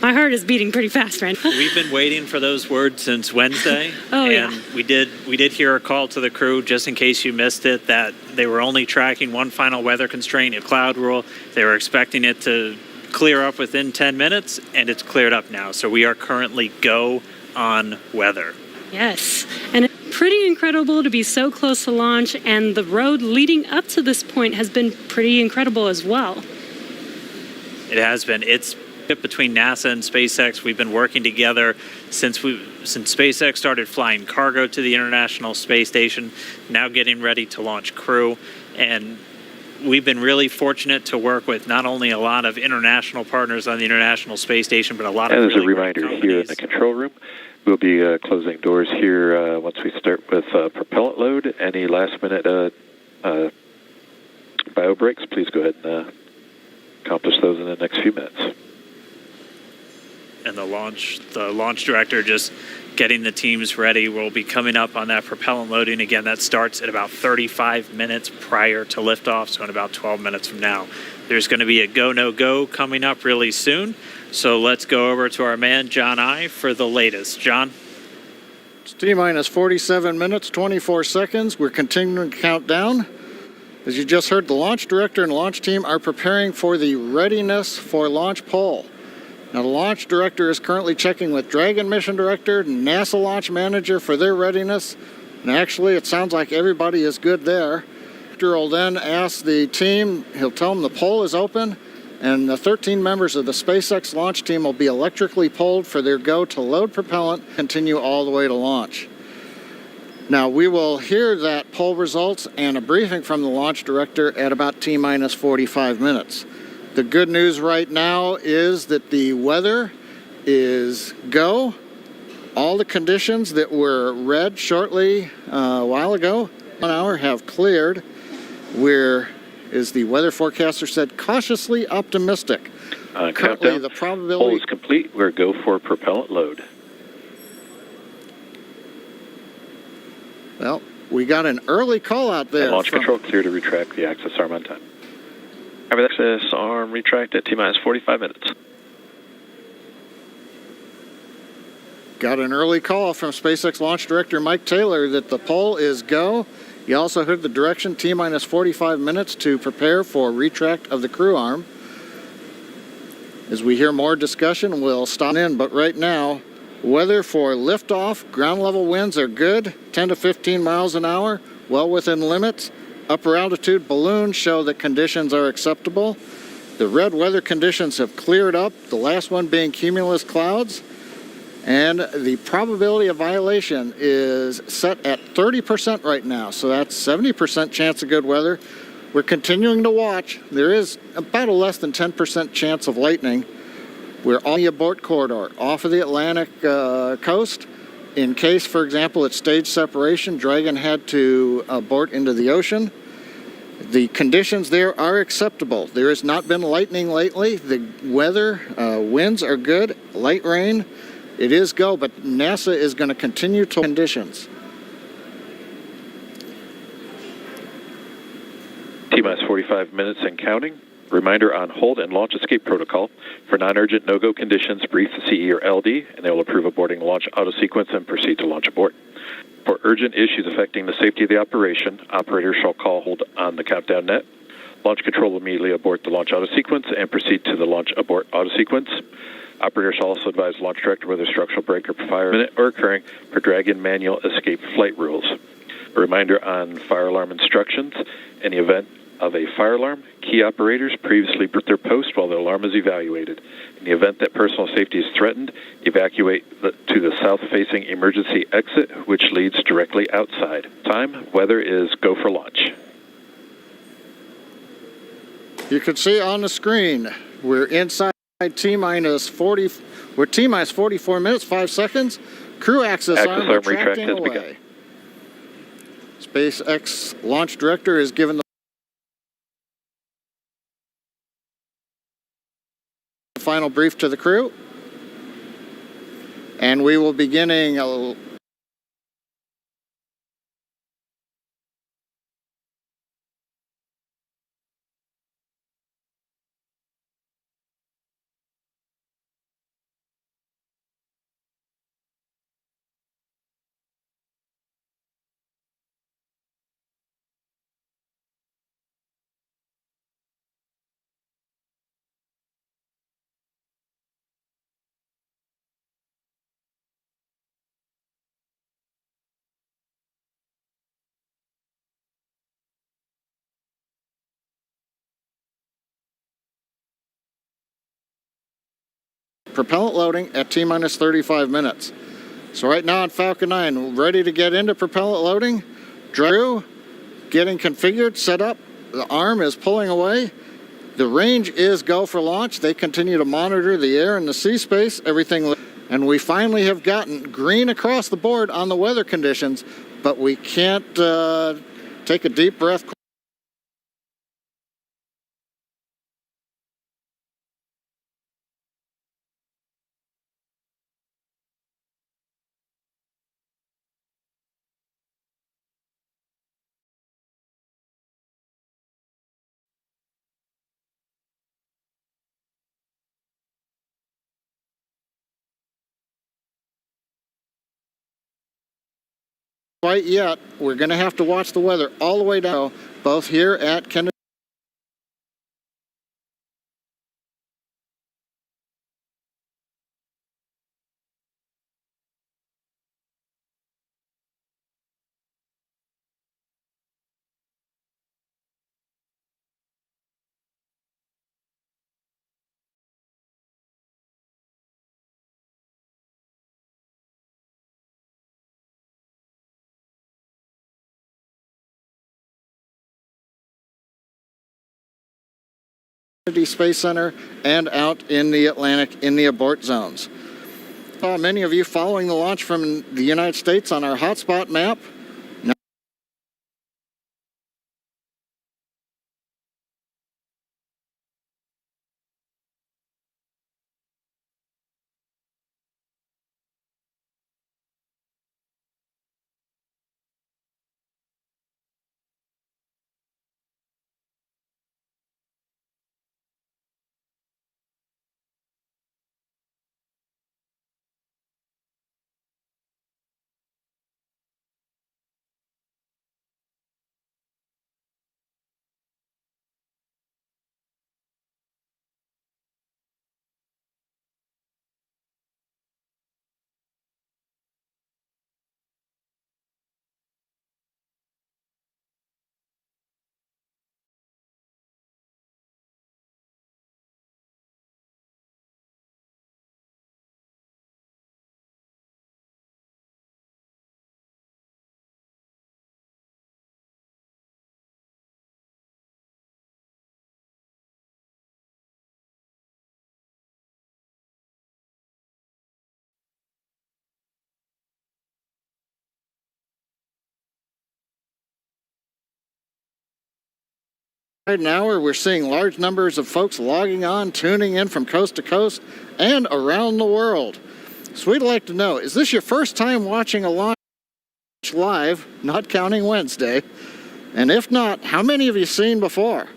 My heart is beating pretty fast right now. We've been waiting for those words since Wednesday. Oh, and yeah. we did hear a call to the crew, just in case you missed it, that they were only tracking one final weather constraint, a cloud rule. They were expecting it to clear up within 10 minutes, and it's cleared up now. So we are currently go on weather. Yes, and pretty incredible to be so close to launch, and the road leading up to this point has been pretty incredible as well. It has been. It's between NASA and SpaceX. We've been working together since SpaceX started flying cargo to the International Space Station, now getting ready to launch crew. And we've been really fortunate to work with not only a lot of international partners on the International Space Station, but a lot of And as really a reminder here in the control room, we'll be closing doors here once we start with propellant load. Any last-minute bio breaks, please go ahead and accomplish those in the next few minutes. And the launch director just getting the teams ready. We'll be coming up on that propellant loading. Again, that starts at about 35 minutes prior to liftoff, so in about 12 minutes from now. There's going to be a go, no go coming up really soon. So let's go over to our man, John I, for the latest. John? It's T-minus 47 minutes, 24 seconds. We're continuing to count down. As you just heard, the launch director and launch team are preparing for the readiness for launch poll. Now, the launch director is currently checking with Dragon mission director, NASA launch manager for their readiness. And actually, it sounds like everybody is good there. The director will then ask the team, he'll tell them the poll is open, and the 13 members of the SpaceX launch team will be electrically polled for their go to load propellant, continue all the way to launch. Now, we will hear that poll results and a briefing from the launch director at about T-minus 45 minutes. The good news right now is that the weather is go. All the conditions that were read shortly a while ago, 1 hour, have cleared. We're, as the weather forecaster said, cautiously optimistic. Currently, Countdown. the probability... Poll is complete. We're go for propellant load. Well, we got an early call out there. And launch control clear to retract the access arm on time. Have access arm retract at T-minus 45 minutes. Got an early call from SpaceX launch director Mike Taylor that the poll is go. You also heard the direction T-minus 45 minutes to prepare for retract of the crew arm. As we hear more discussion, we'll stop in, but right now, weather for liftoff, ground level winds are good, 10 to 15 miles an hour, well within limits. Upper altitude balloons show that conditions are acceptable. The red weather conditions have cleared up, the last one being cumulus clouds. And the probability of violation is set at 30% right now, so that's 70% chance of good weather. We're continuing to watch. There is about a less than 10% chance of lightning. We're on the abort corridor, off of the Atlantic coast. In case, for example, it's stage separation, Dragon had to abort into the ocean. The conditions there are acceptable. There has not been lightning lately. The weather, winds are good, light rain. It is go, but NASA is going to continue to conditions. T-minus 45 minutes and counting. Reminder on hold and launch escape protocol. For non-urgent no-go conditions, brief the CE or LD, and they will approve aborting the launch auto-sequence and proceed to launch abort. For urgent issues affecting the safety of the operation, operators shall call hold on the countdown net. Launch control will immediately abort the launch auto-sequence and proceed to the launch abort auto-sequence. Operators shall also advise launch director whether structural break or fire imminent or occurring for Dragon manual escape flight rules. A reminder on fire alarm instructions. In the event of a fire alarm, key operators previously put their post while the alarm is evaluated. In the event that personal safety is threatened, evacuate to the south-facing emergency exit, which leads directly outside. Time, weather is go for launch. You can see on the screen, we're inside T-minus 40, we're T-minus 44 minutes, 5 seconds. Crew access arm retracting away. SpaceX launch director is given the final brief to the crew, and we will be beginning propellant loading at T-minus 35 minutes. So right now on Falcon 9, ready to get into propellant loading. Drew, getting configured, set up. The arm is pulling away. The range is go for launch. They continue to monitor the air and the sea space, everything. And we finally have gotten green across the board on the weather conditions, but we can't take a deep breath. Quite yet. We're going to have to watch the weather all the way down, both here at Kennedy. Space Center and out in the Atlantic in the abort zones. Many of you following the launch from the United States on our hotspot map. Right now, we're seeing large numbers of folks logging on, tuning in from coast to coast and around the world. So we'd like to know, is this your first time watching a launch live, not counting Wednesday? And if not, how many have you seen before?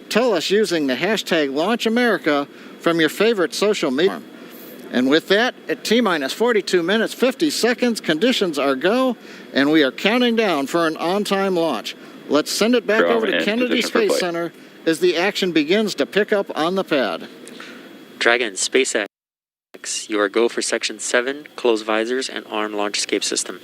Tell us using the hashtag #LaunchAmerica from your favorite social media. And with that, at T-minus 42 minutes, 50 seconds, conditions are go, and we are counting down for an on-time launch. Let's send it back over to Kennedy Space Center as the action begins to pick up on the pad. Dragon, SpaceX, you are go for Section 7, close visors, and arm launch escape system.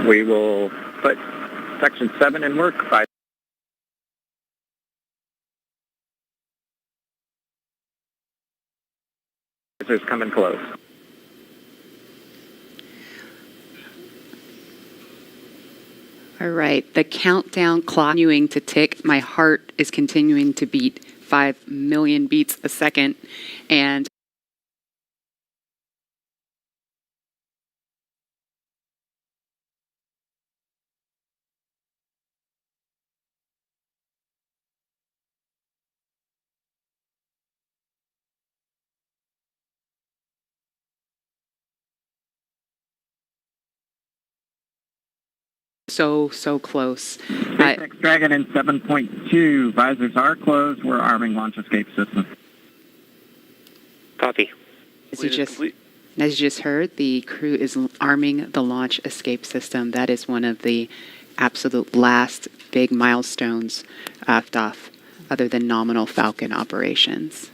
We will put Section 7 in work. Visors coming close. All right, the countdown clock continuing to tick. My heart is continuing to beat 5 million beats a second. And so close. SpaceX Dragon in 7.2. Visors are closed. We're arming launch escape system. Copy. As you just heard, the crew is arming the launch escape system. That is one of the absolute last big milestones off, other than nominal Falcon operations.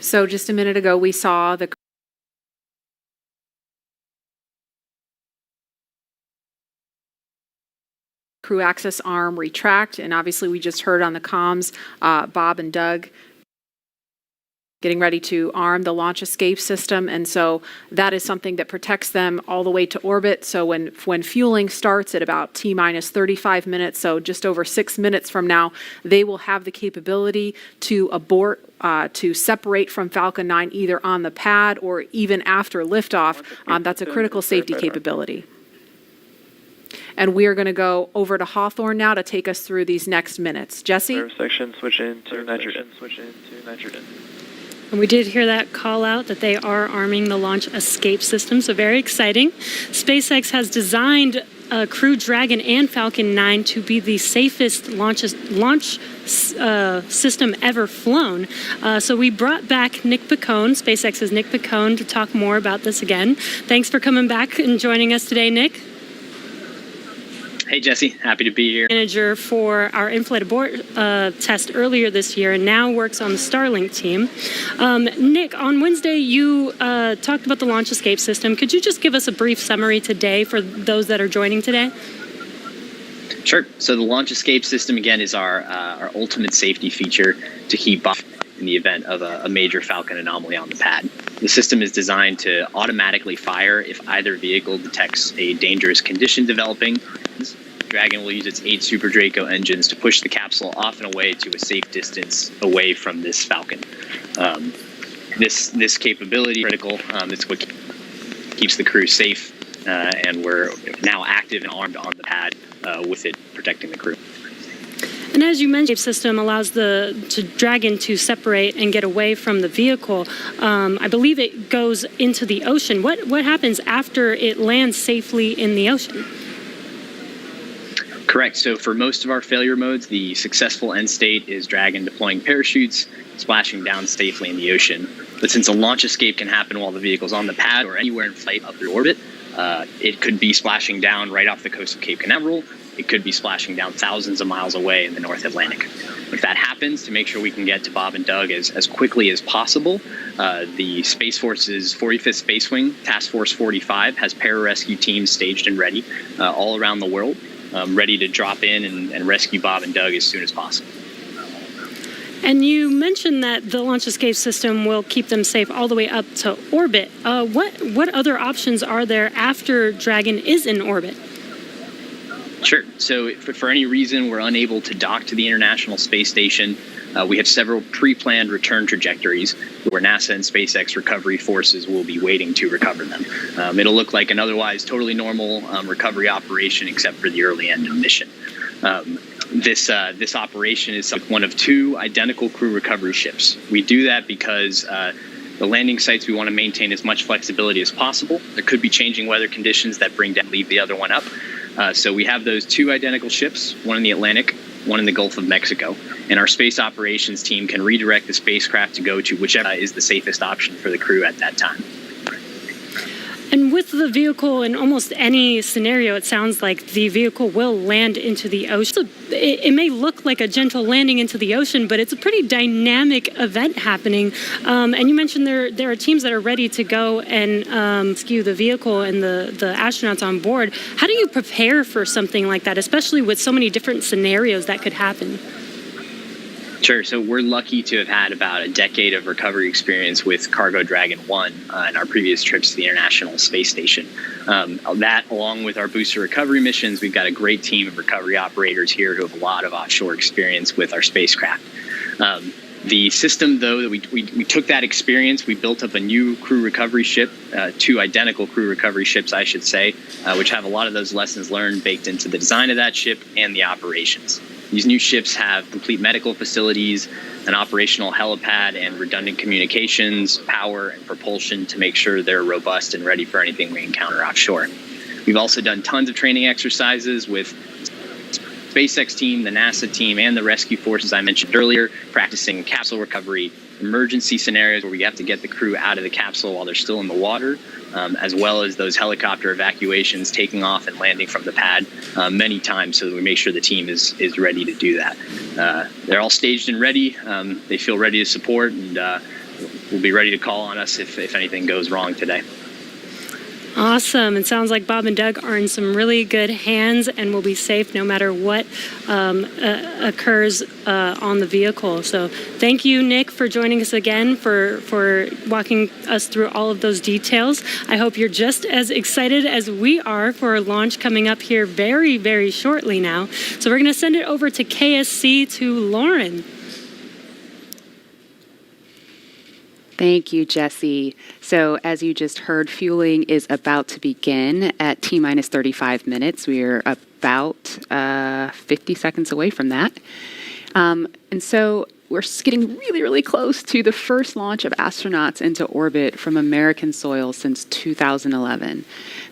So just a minute ago, we saw the crew access arm retract, and obviously we just heard on the comms, Bob and Doug getting ready to arm the launch escape system, and so that is something that protects them all the way to orbit. So when fueling starts at about T-minus 35 minutes, so just over 6 minutes from now, they will have the capability to abort, to separate from Falcon 9 either on the pad or even after liftoff. That's a critical safety capability. And we are going to go over to Hawthorne now to take us through these next minutes. Jesse? Section, switch into nitrogen. Switch into nitrogen. And we did hear that call out that they are arming the launch escape system, so very exciting. SpaceX has designed Crew Dragon and Falcon 9 to be the safest launch system ever flown. So we brought back Nick Picone, SpaceX's Nick Picone, to talk more about this again. Thanks for coming back and joining us today, Nick. Hey, Jesse. Happy to be here. Manager for our in-flight abort test earlier this year and now works on the Starlink team. Nick, on Wednesday, you talked about the launch escape system. Could you just give us a brief summary today for those that are joining today? Sure. So the launch escape system, again, is our ultimate safety feature to keep off in the event of a major Falcon anomaly on the pad. The system is designed to automatically fire if either vehicle detects a dangerous condition developing. Dragon will use its 8 Super Draco engines to push the capsule off and away to a safe distance away from this Falcon. This capability is critical. It's what keeps the crew safe, and we're now active and armed on the pad with it protecting the crew. And as you mentioned, the system allows the Dragon to separate and get away from the vehicle. I believe it goes into the ocean. What happens after it lands safely in the ocean? Correct. So for most of our failure modes, the successful end state is Dragon deploying parachutes, splashing down safely in the ocean. But since a launch escape can happen while the vehicle's on the pad or anywhere in flight up through orbit, it could be splashing down right off the coast of Cape Canaveral. It could be splashing down thousands of miles away in the North Atlantic. If that happens, to make sure we can get to Bob and Doug as quickly as possible, the Space Force's 45th Space Wing, Task Force 45, has pararescue teams staged and ready all around the world, ready to drop in and rescue Bob and Doug as soon as possible. And you mentioned that the launch escape system will keep them safe all the way up to orbit. What other options are there after Dragon is in orbit? Sure. So if for any reason we're unable to dock to the International Space Station, we have several pre-planned return trajectories where NASA and SpaceX recovery forces will be waiting to recover them. It'll look like an otherwise totally normal recovery operation except for the early end of mission. this operation is one of 2 identical crew recovery ships. We do that because the landing sites, we want to maintain as much flexibility as possible. There could be changing weather conditions that leave the other one up. So we have those 2 identical ships, one in the Atlantic, one in the Gulf of Mexico. And our space operations team can redirect the spacecraft to go to whichever is the safest option for the crew at that time. And with the vehicle, in almost any scenario, it sounds like the vehicle will land into the ocean. It may look like a gentle landing into the ocean, but it's a pretty dynamic event happening. And you mentioned there are teams that are ready to go and rescue the vehicle and the astronauts on board. How do you prepare for something like that, especially with so many different scenarios that could happen? Sure. So we're lucky to have had about a decade of recovery experience with Cargo Dragon 1 in our previous trips to the International Space Station. That, along with our booster recovery missions, we've got a great team of recovery operators here who have a lot of offshore experience with our spacecraft. The system, though, that we took that experience, we built up a new crew recovery ship, 2 identical crew recovery ships, I should say, which have a lot of those lessons learned baked into the design of that ship and the operations. These new ships have complete medical facilities, an operational helipad, and redundant communications, power, and propulsion to make sure they're robust and ready for anything we encounter offshore. We've also done tons of training exercises with SpaceX team, the NASA team, and the rescue forces I mentioned earlier, practicing capsule recovery, emergency scenarios where we have to get the crew out of the capsule while they're still in the water, as well as those helicopter evacuations, taking off and landing from the pad many times so that we make sure the team is ready to do that. They're all staged and ready. They feel ready to support, and will be ready to call on us if anything goes wrong today. Awesome. It sounds like Bob and Doug are in some really good hands and will be safe no matter what occurs on the vehicle. So thank you, Nick, for joining us again, for walking us through all of those details. I hope you're just as excited as we are for a launch coming up here very, very shortly now. So we're going to send it over to KSC to Lauren. Thank you, Jesse. So as you just heard, fueling is about to begin at T-minus 35 minutes. We are about 50 seconds away from that. And so we're getting really, really close to the first launch of astronauts into orbit from American soil since 2011.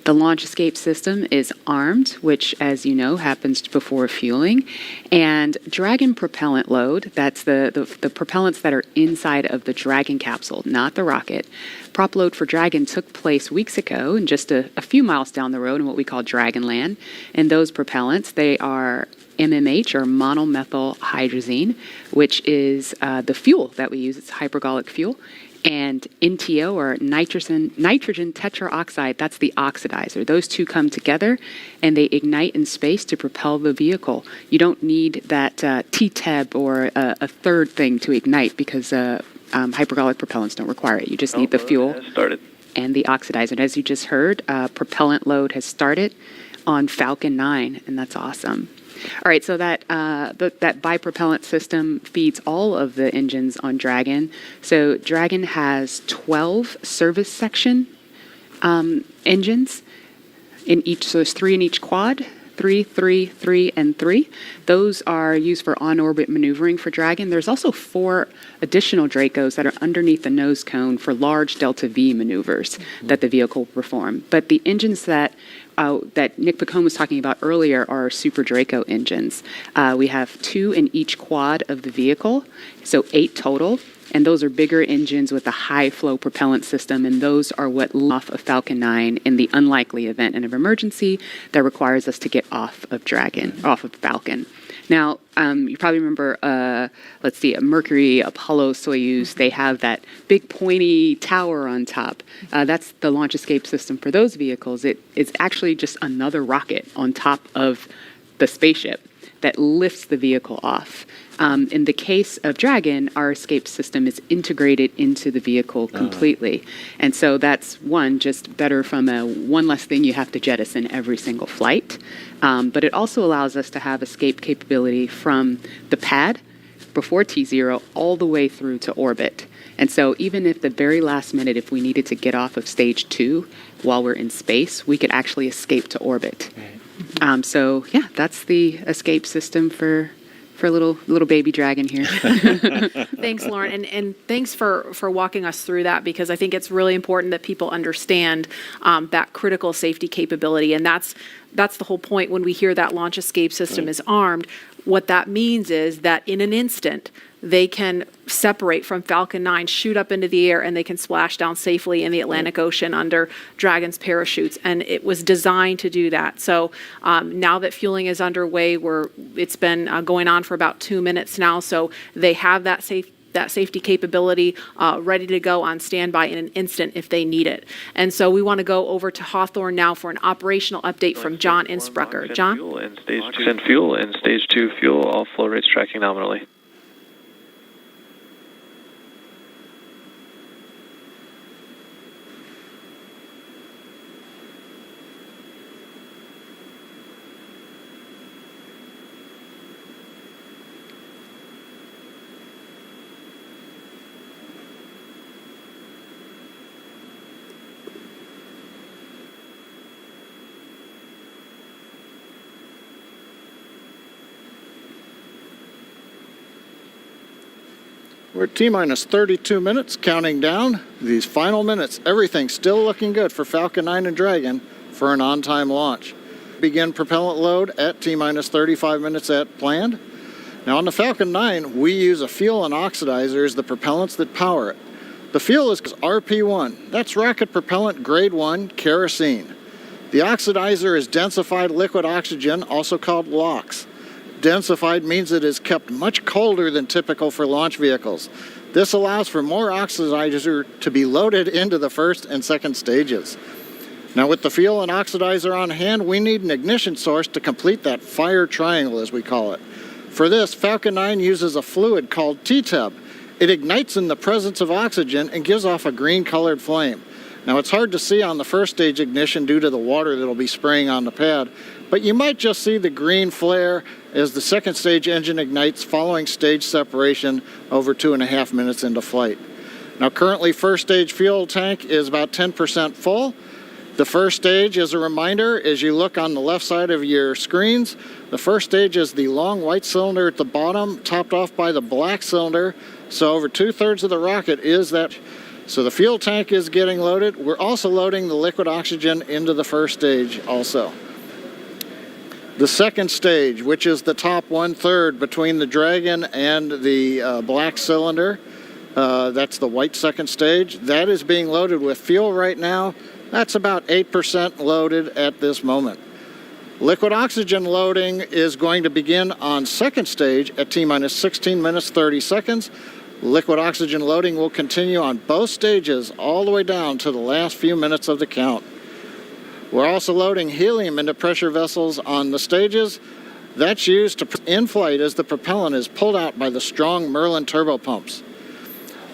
The launch escape system is armed, which, as you know, happens before fueling. And Dragon propellant load, that's the propellants that are inside of the Dragon capsule, not the rocket. Prop load for Dragon took place weeks ago and just a few miles down the road in what we call Dragonland. And those propellants, they are MMH, or monomethyl hydrazine, which is the fuel that we use. It's hypergolic fuel. And NTO, or nitrogen tetraoxide, that's the oxidizer. Those two come together and they ignite in space to propel the vehicle. You don't need that TTEB or a third thing to ignite because hypergolic propellants don't require it. You just need the fuel and the oxidizer. And as you just heard, propellant load has started on Falcon 9, and that's awesome. All right, so that bipropellant system feeds all of the engines on Dragon. So Dragon has 12 service section engines in each. So there's 3 in each quad. 3, 3, 3, and 3. Those are used for on-orbit maneuvering for Dragon. There's also 4 additional Dracos that are underneath the nose cone for large Delta V maneuvers that the vehicle will perform. But the engines that Nick Pacone was talking about earlier are Super Draco engines. We have 2 in each quad of the vehicle, so 8 total. And those are bigger engines with a high-flow propellant system, and those are what off of Falcon 9 in the unlikely event of emergency that requires us to get off of Falcon. Now, you probably remember, a Mercury, Apollo, Soyuz. They have that big pointy tower on top. That's the launch escape system for those vehicles. It is actually just another rocket on top of the spaceship that lifts the vehicle off. In the case of Dragon, our escape system is integrated into the vehicle completely. And so that's just better from one less thing you have to jettison every single flight. But it also allows us to have escape capability from the pad before T0 all the way through to orbit. And so even if the very last minute, if we needed to get off of stage 2 while we're in space, we could actually escape to orbit. So yeah, that's the escape system for little baby Dragon here. Thanks, Lauren, and thanks for walking us through that, because I think it's really important that people understand that critical safety capability, and that's the whole point when we hear that launch escape system is armed. What that means is that in an instant, they can separate from Falcon 9, shoot up into the air, and they can splash down safely in the Atlantic Ocean under Dragon's parachutes. And it was designed to do that. So now that fueling is underway, it's been going on for about 2 minutes now. So they have that safety capability ready to go on standby in an instant if they need it. And so we want to go over to Hawthorne now for an operational update from John Innsbrucker. John? Fuel in stage 2 fuel, all flow rates tracking nominally. We're at T-minus 32 minutes, counting down. These final minutes, everything's still looking good for Falcon 9 and Dragon for an on-time launch. Begin propellant load at T-minus 35 minutes at planned. Now on the Falcon 9, we use a fuel and oxidizer as the propellants that power it. The fuel is RP1. That's rocket propellant grade 1 kerosene. The oxidizer is densified liquid oxygen, also called LOX. Densified means it is kept much colder than typical for launch vehicles. This allows for more oxidizer to be loaded into the first and second stages. Now with the fuel and oxidizer on hand, we need an ignition source to complete that fire triangle, as we call it. For this, Falcon 9 uses a fluid called T-Tub. It ignites in the presence of oxygen and gives off a green-colored flame. Now it's hard to see on the first stage ignition due to the water that'll be spraying on the pad, but you might just see the green flare as the second stage engine ignites following stage separation over 2.5 minutes into flight. Now currently first stage fuel tank is about 10% full. The first stage, as a reminder, as you look on the left side of your screens, the first stage is the long white cylinder at the bottom, topped off by the black cylinder. So over 2/3 of the rocket is that. So the fuel tank is getting loaded. We're also loading the liquid oxygen into the first stage also. The second stage, which is the top 1/3 between the Dragon and the black cylinder, that's the white second stage, that is being loaded with fuel right now. That's about 8% loaded at this moment. Liquid oxygen loading is going to begin on second stage at T-minus 16 minutes 30 seconds. Liquid oxygen loading will continue on both stages all the way down to the last few minutes of the count. We're also loading helium into pressure vessels on the stages. That's used in flight as the propellant is pulled out by the strong Merlin turbopumps.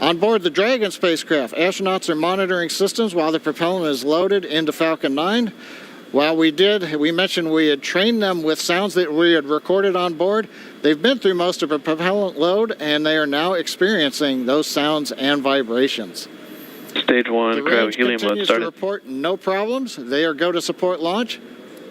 On board the Dragon spacecraft, astronauts are monitoring systems while the propellant is loaded into Falcon 9. While we mentioned we had trained them with sounds that we had recorded on board. They've been through most of a propellant load, and they are now experiencing those sounds and vibrations. Stage 1, grab helium load started. To report no problems. They are go to support launch.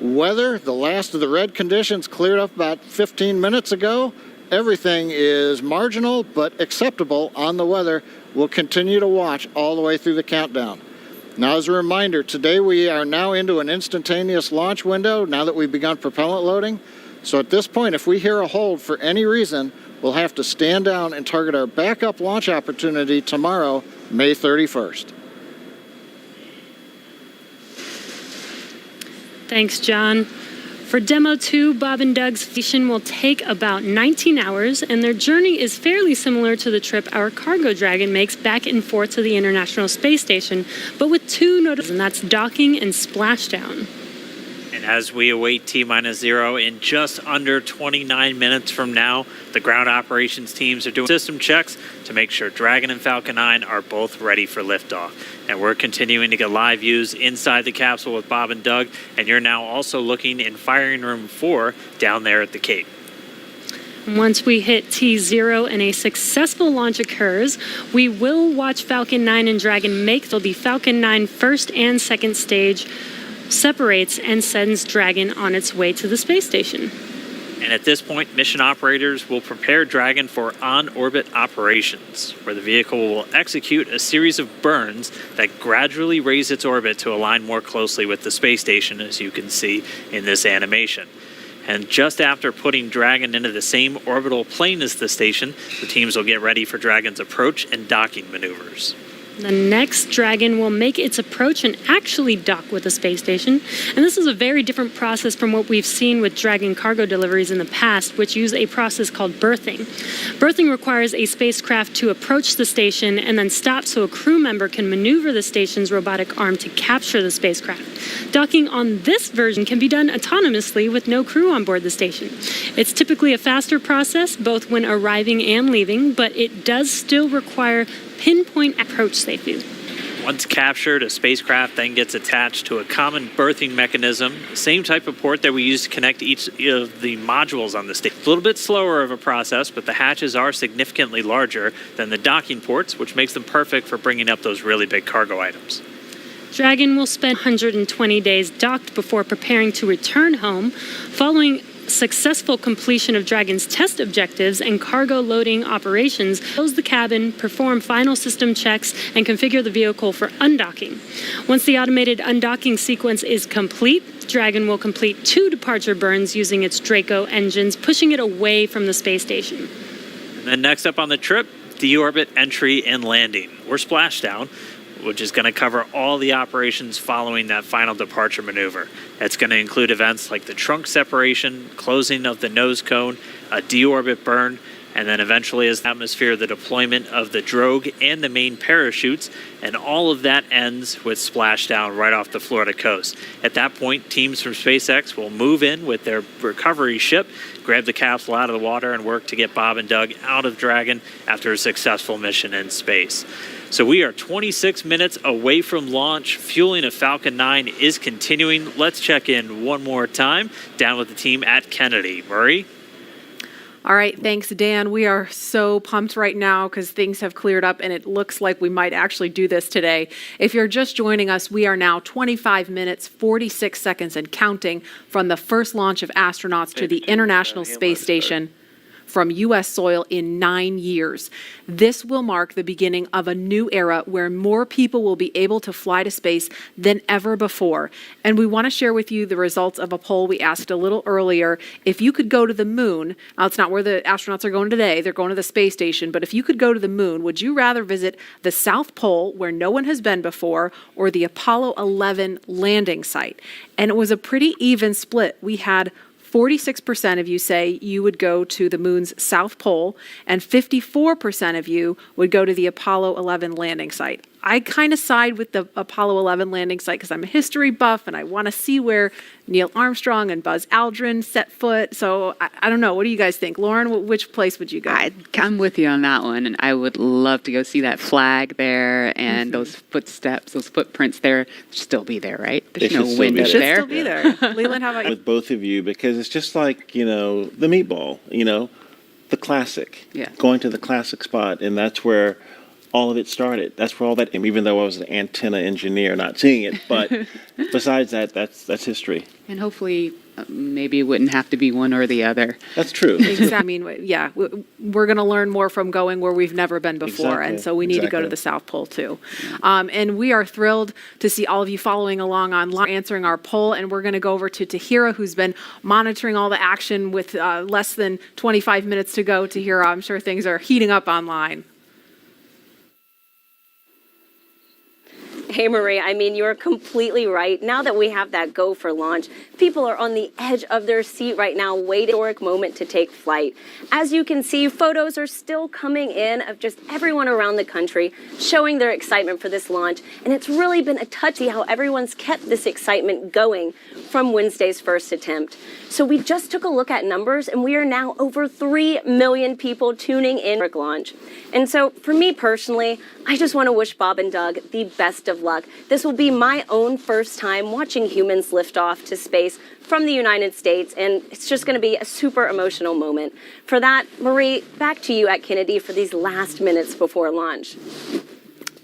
Weather, the last of the red conditions cleared up about 15 minutes ago. Everything is marginal but acceptable on the weather. We'll continue to watch all the way through the countdown. Now, as a reminder, today we are now into an instantaneous launch window now that we've begun propellant loading. So at this point, if we hear a hold for any reason, we'll have to stand down and target our backup launch opportunity tomorrow, May 31st. Thanks, John. For Demo 2, Bob and Doug's mission will take about 19 hours, and their journey is fairly similar to the trip our cargo Dragon makes back and forth to the International Space Station, but with two notables, and that's docking and splashdown. And as we await T-minus 0 in just under 29 minutes from now, the ground operations teams are doing system checks to make sure Dragon and Falcon 9 are both ready for liftoff. And we're continuing to get live views inside the capsule with Bob and Doug, and you're now also looking in firing room 4 down there at the Cape. Once we hit T0 and a successful launch occurs, we will watch Falcon 9 and Dragon make. There'll be Falcon 9 first and second stage separates and sends Dragon on its way to the space station. And at this point, mission operators will prepare Dragon for on-orbit operations, where the vehicle will execute a series of burns that gradually raise its orbit to align more closely with the space station, as you can see in this animation. And just after putting Dragon into the same orbital plane as the station, the teams will get ready for Dragon's approach and docking maneuvers. The next Dragon will make its approach and actually dock with the space station. And this is a very different process from what we've seen with Dragon cargo deliveries in the past, which use a process called berthing. Berthing requires a spacecraft to approach the station and then stop so a crew member can maneuver the station's robotic arm to capture the spacecraft. Docking on this version can be done autonomously with no crew on board the station. It's typically a faster process, both when arriving and leaving, but it does still require pinpoint approach safety. Once captured, a spacecraft then gets attached to a common berthing mechanism, the same type of port that we use to connect each of the modules on the station. It's a little bit slower of a process, but the hatches are significantly larger than the docking ports, which makes them perfect for bringing up those really big cargo items. Dragon will spend 120 days docked before preparing to return home, following successful completion of Dragon's test objectives and cargo loading operations. Close the cabin, perform final system checks, and configure the vehicle for undocking. Once the automated undocking sequence is complete, Dragon will complete 2 departure burns using its Draco engines, pushing it away from the space station. And then next up on the trip, deorbit entry and landing, or splashdown, which is going to cover all the operations following that final departure maneuver. It's going to include events like the trunk separation, closing of the nose cone, a deorbit burn, and then eventually as the atmosphere, the deployment of the drogue and the main parachutes, and all of that ends with splashdown right off the Florida coast. At that point, teams from SpaceX will move in with their recovery ship, grab the capsule out of the water, and work to get Bob and Doug out of Dragon after a successful mission in space. So we are 26 minutes away from launch. Fueling of Falcon 9 is continuing. Let's check in one more time down with the team at Kennedy. Murray? All right, thanks, Dan. We are so pumped right now because things have cleared up and it looks like we might actually do this today. If you're just joining us, we are now 25 minutes, 46 seconds and counting from the first launch of astronauts to the International Space Station from U.S. soil in 9 years. This will mark the beginning of a new era where more people will be able to fly to space than ever before. And we want to share with you the results of a poll we asked a little earlier. If you could go to the moon, now it's not where the astronauts are going today, they're going to the space station, but if you could go to the moon, would you rather visit the South Pole where no one has been before or the Apollo 11 landing site? And it was a pretty even split. We had 46% of you say you would go to the moon's South Pole, and 54% of you would go to the Apollo 11 landing site. I kind of side with the Apollo 11 landing site because I'm a history buff and I want to see where Neil Armstrong and Buzz Aldrin set foot. So I don't know. What do you guys think? Lauren, which place would you go? I'm with you on that one. And I would love to go see that flag there and those footsteps, those footprints there. Still be there, right? There's no wind up there. Still be there. Leland, how about you? With both of you, because it's just like, the meatball, the classic. Yeah. Going to the classic spot. And that's where all of it started. That's where all that, even though I was an antenna engineer, not seeing it, but besides that, that's history. And hopefully, maybe it wouldn't have to be one or the other. That's true. Exactly. I mean, yeah, we're going to learn more from going where we've never been before, Exactly. and so we need to go to the South Pole too. And we are thrilled to see all of you following along online, answering our poll, and we're going to go over to Tahira, who's been monitoring all the action with less than 25 minutes to go. Tahira, I'm sure things are heating up online. Hey, Marie, I mean, you're completely right. Now that we have that go for launch, people are on the edge of their seat right now, waiting for a historic moment to take flight. As you can see, photos are still coming in of just everyone around the country showing their excitement for this launch. And it's really been a touch to see how everyone's kept this excitement going from Wednesday's first attempt. So we just took a look at numbers, and we are now over 3 million people tuning in for launch. And so for me personally, I just want to wish Bob and Doug the best of luck. This will be my own first time watching humans lift off to space from the United States, and it's just going to be a super emotional moment. For that, Marie, back to you at Kennedy for these last minutes before launch.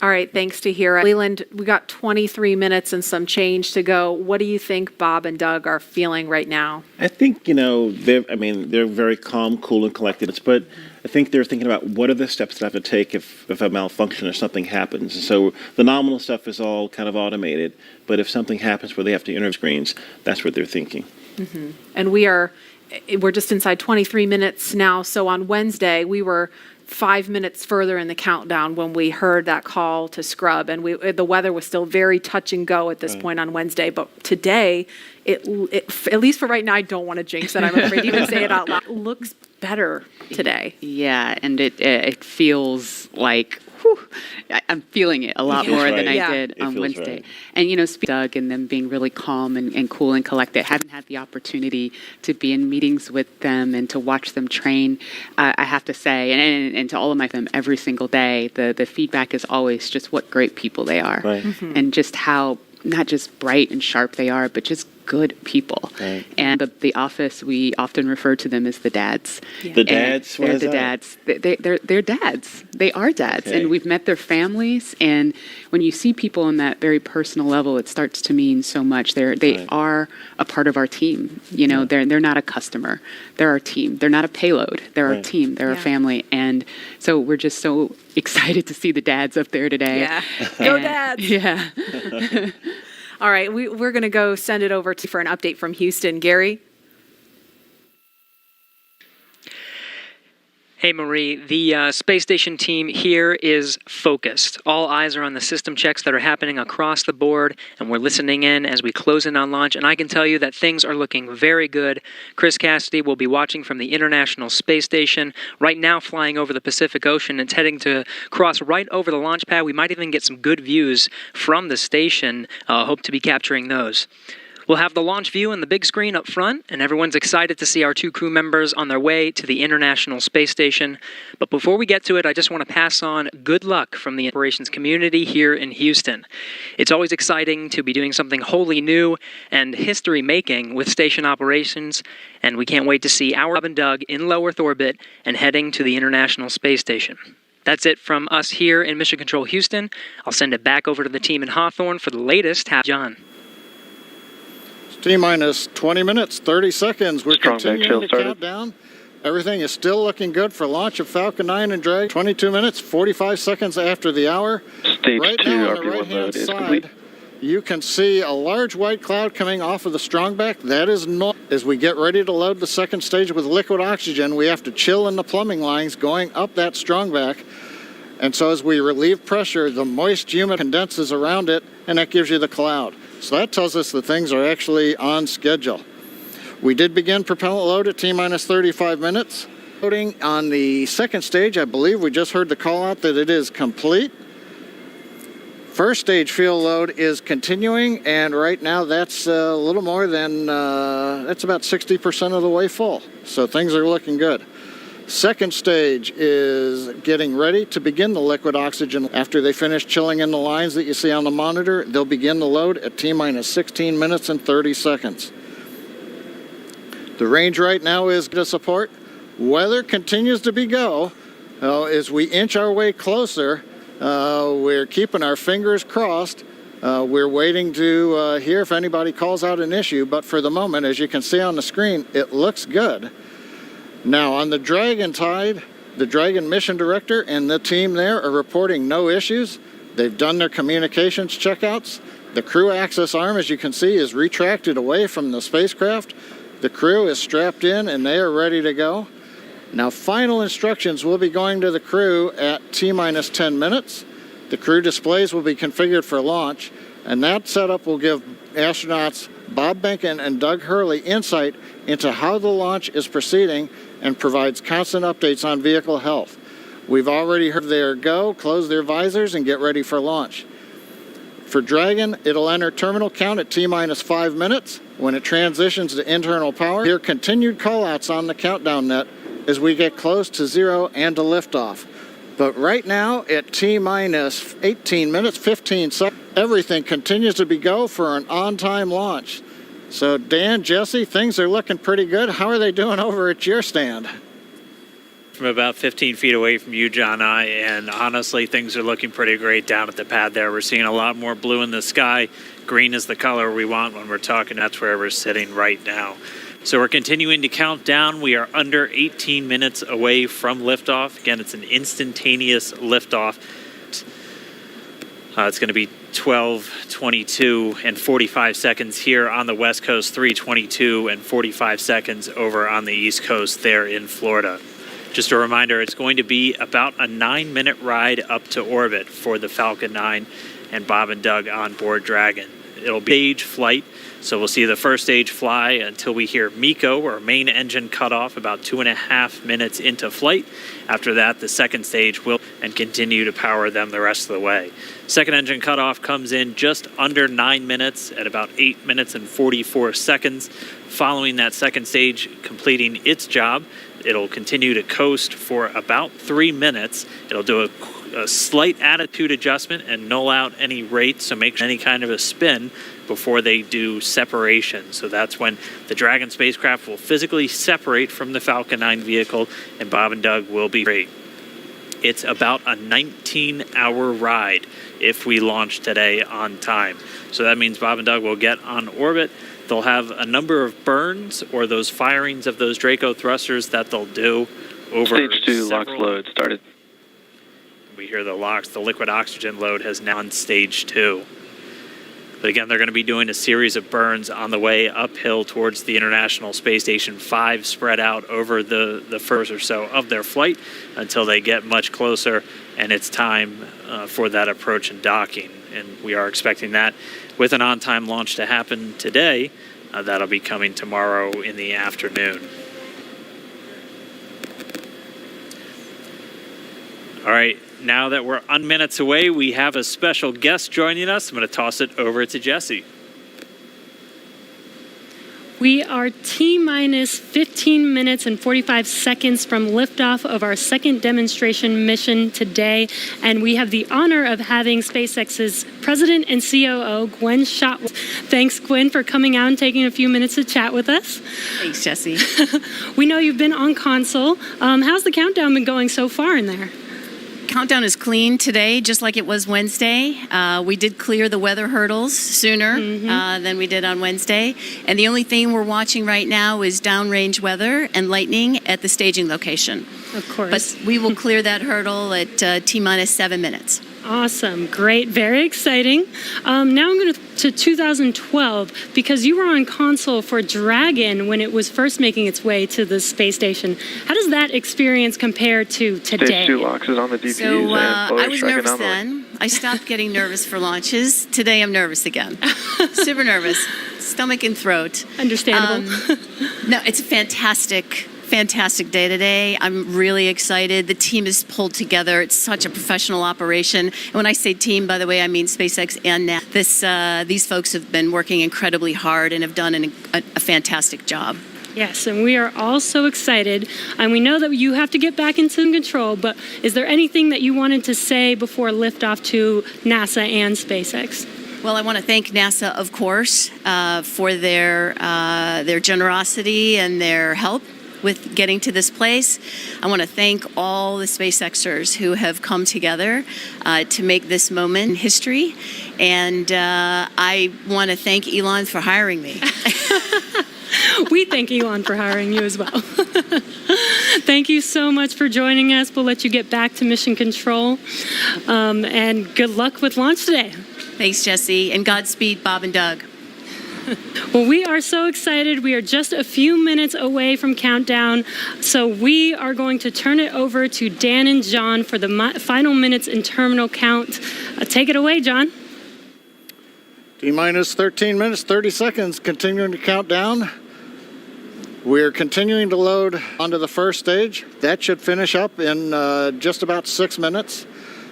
All right, thanks to Hira. Leland, we got 23 minutes and some change to go. What do you think Bob and Doug are feeling right now? I think, they're very calm, cool, and collected. But I think they're thinking about what are the steps that I have to take if a malfunction or something happens. And so the nominal stuff is all kind of automated. But if something happens where they have to enter screens, that's what they're thinking. Mm-hmm. And we're just inside 23 minutes now. So on Wednesday, we were 5 minutes further in the countdown when we heard that call to scrub, and the weather was still very touch and go at this point on Wednesday. But today, it at least for right now, I don't want to jinx it. I'm afraid to even say it out loud. It looks better today. Yeah, and it feels like I'm feeling it a lot more than I did on Wednesday. Right. And, Doug and them being really calm and cool and collected. Haven't had the opportunity to be in meetings with them and to watch them train. I have to say, and to all of my them every single day, the feedback is always just what great people they are. Right. Mm-hmm. And just how not just bright and sharp they are, but just good people. Right. And the office, we often refer to them as the dads. Yeah. The dads? They're the dads. They're dads. They are dads. Okay. And we've met their families. And when you see people on that very personal level, it starts to mean so much. They are a part of our team. They're not a customer. They're our team. They're not a payload. They're our team. They're our family. And so we're just so excited to see the dads up there today. Yeah. Go dads. Yeah. All right, we're going to go send it over for an update from Houston. Gary? Hey, Marie. The space station team here is focused. All eyes are on the system checks that are happening across the board, and we're listening in as we close in on launch. And I can tell you that things are looking very good. Chris Cassidy will be watching from the International Space Station, right now flying over the Pacific Ocean. It's heading to cross right over the launch pad. We might even get some good views from the station. Hope to be capturing those. We'll have the launch view on the big screen up front, and everyone's excited to see our 2 crew members on their way to the International Space Station. But before we get to it, I just want to pass on good luck from the operations community here in Houston. It's always exciting to be doing something wholly new and history-making with station operations, and we can't wait to see our Bob and Doug in low Earth orbit and heading to the International Space Station. That's it from us here in Mission Control Houston. I'll send it back over to the team in Hawthorne for the latest. John. T-minus 20 minutes, 30 seconds. We're continuing to count down. Everything is still looking good for launch of Falcon 9 and Dragon. 22 minutes, 45 seconds after the hour. Stage right 2 now on the RP1 right-hand mode is side, complete. you can see a large white cloud coming off of the strongback. That is not. As we get ready to load the second stage with liquid oxygen, we have to chill in the plumbing lines going up that strongback. And so as we relieve pressure, the moist humid condenses around it, and that gives you the cloud. So that tells us that things are actually on schedule. We did begin propellant load at T-minus 35 minutes. Loading on the second stage, I believe we just heard the call out that it is complete. First stage fuel load is continuing, and right now that's a little more than, that's about 60% of the way full. So things are looking good. Second stage is getting ready to begin the liquid oxygen. After they finish chilling in the lines that you see on the monitor, they'll begin the load at T-minus 16 minutes and 30 seconds. The range right now is to support. Weather continues to be go. As we inch our way closer, we're keeping our fingers crossed. We're waiting to hear if anybody calls out an issue, but for the moment, as you can see on the screen, it looks good. Now, on the Dragon side, the Dragon mission director and the team there are reporting no issues. They've done their communications checkouts. The crew access arm, as you can see, is retracted away from the spacecraft. The crew is strapped in and they are ready to go. Now, final instructions will be going to the crew at T-minus 10 minutes. The crew displays will be configured for launch, and that setup will give astronauts Bob Behnken and Doug Hurley insight into how the launch is proceeding and provides constant updates on vehicle health. We've already heard their go, close their visors, and get ready for launch. For Dragon, it'll enter terminal count at T-minus 5 minutes. When it transitions to internal power, hear continued callouts on the countdown net as we get close to 0 and to liftoff. But right now, at T-minus 18 minutes, 15 seconds, everything continues to be go for an on-time launch. So Dan, Jesse, things are looking pretty good. How are they doing over at your stand? from about 15 feet away from you, John, and honestly, things are looking pretty great down at the pad there. We're seeing a lot more blue in the sky. Green is the color we want when we're talking. That's where we're sitting right now. So we're continuing to count down. We are under 18 minutes away from liftoff. Again, it's an instantaneous liftoff. It's going to be 12:22 and 45 seconds here on the West Coast, 3:22 and 45 seconds over on the East Coast there in Florida. Just a reminder, it's going to be about a 9-minute ride up to orbit for the Falcon 9 and Bob and Doug on board Dragon. It'll be stage flight, so we'll see the first stage fly until we hear MECO, or main engine cutoff, about 2.5 minutes into flight. After that, the second stage will and continue to power them the rest of the way. Second engine cutoff comes in just under 9 minutes at about 8 minutes and 44 seconds. Following that second stage completing its job, it'll continue to coast for about 3 minutes. It'll do a slight attitude adjustment and null out any rate, so make any kind of a spin before they do separation. So that's when the Dragon spacecraft will physically separate from the Falcon 9 vehicle, and Bob and Doug will be free. It's about a 19-hour ride if we launch today on time. So that means Bob and Doug will get on orbit. They'll have a number of burns, or those firings of those Draco thrusters that they'll do over Stage 2 LOX load started. We hear the LOX. The liquid oxygen load has now on stage 2. But again, they're going to be doing a series of burns on the way uphill towards the International Space Station 5, spread out over the first or so of their flight until they get much closer, and it's time for that approach and docking. And we are expecting that with an on-time launch to happen today. That'll be coming tomorrow in the afternoon. All right, now that we're on minutes away, we have a special guest joining us. I'm going to toss it over to Jesse. We are T-minus 15 minutes and 45 seconds from liftoff of our second demonstration mission today, and we have the honor of having SpaceX's president and COO, Gwen Shotwell. Thanks, Gwen, for coming out and taking a few minutes to chat with us. Thanks, Jesse. We know you've been on console. How's the countdown been going so far in there? Countdown is clean today, just like it was Wednesday. We did clear the weather hurdles sooner than we did on Wednesday. And the only thing we're watching right now is downrange weather and lightning at the staging location. Of course. But we will clear that hurdle at T-minus 7 minutes. Awesome. Great. Very exciting. Now I'm going to 2012, because you were on console for Dragon when it was first making its way to the space station. How does that experience compare to today? Stage 2 LOX is on the DPUs. So I was Dragon nervous on the way. then. I stopped getting nervous for launches. Today I'm nervous again. Super nervous. Stomach and throat. Understandable. No, it's a fantastic day today. I'm really excited. The team is pulled together. It's such a professional operation. And when I say team, by the way, I mean SpaceX and NASA. These folks have been working incredibly hard and have done a fantastic job. Yes, and we are all so excited. And we know that you have to get back into control, but is there anything that you wanted to say before liftoff to NASA and SpaceX? Well, I want to thank NASA, of course, for their generosity and their help with getting to this place. I want to thank all the SpaceXers who have come together to make this moment history. And I want to thank Elon for hiring me. We thank Elon for hiring you as well. Thank you so much for joining us. We'll let you get back to mission control. And good luck with launch today. Thanks, Jesse. And Godspeed, Bob and Doug. Well, we are so excited. We are just a few minutes away from countdown. So we are going to turn it over to Dan and John for the final minutes in terminal count. Take it away, John. T-minus 13 minutes, 30 seconds, continuing to count down. We're continuing to load onto the first stage. That should finish up in just about 6 minutes.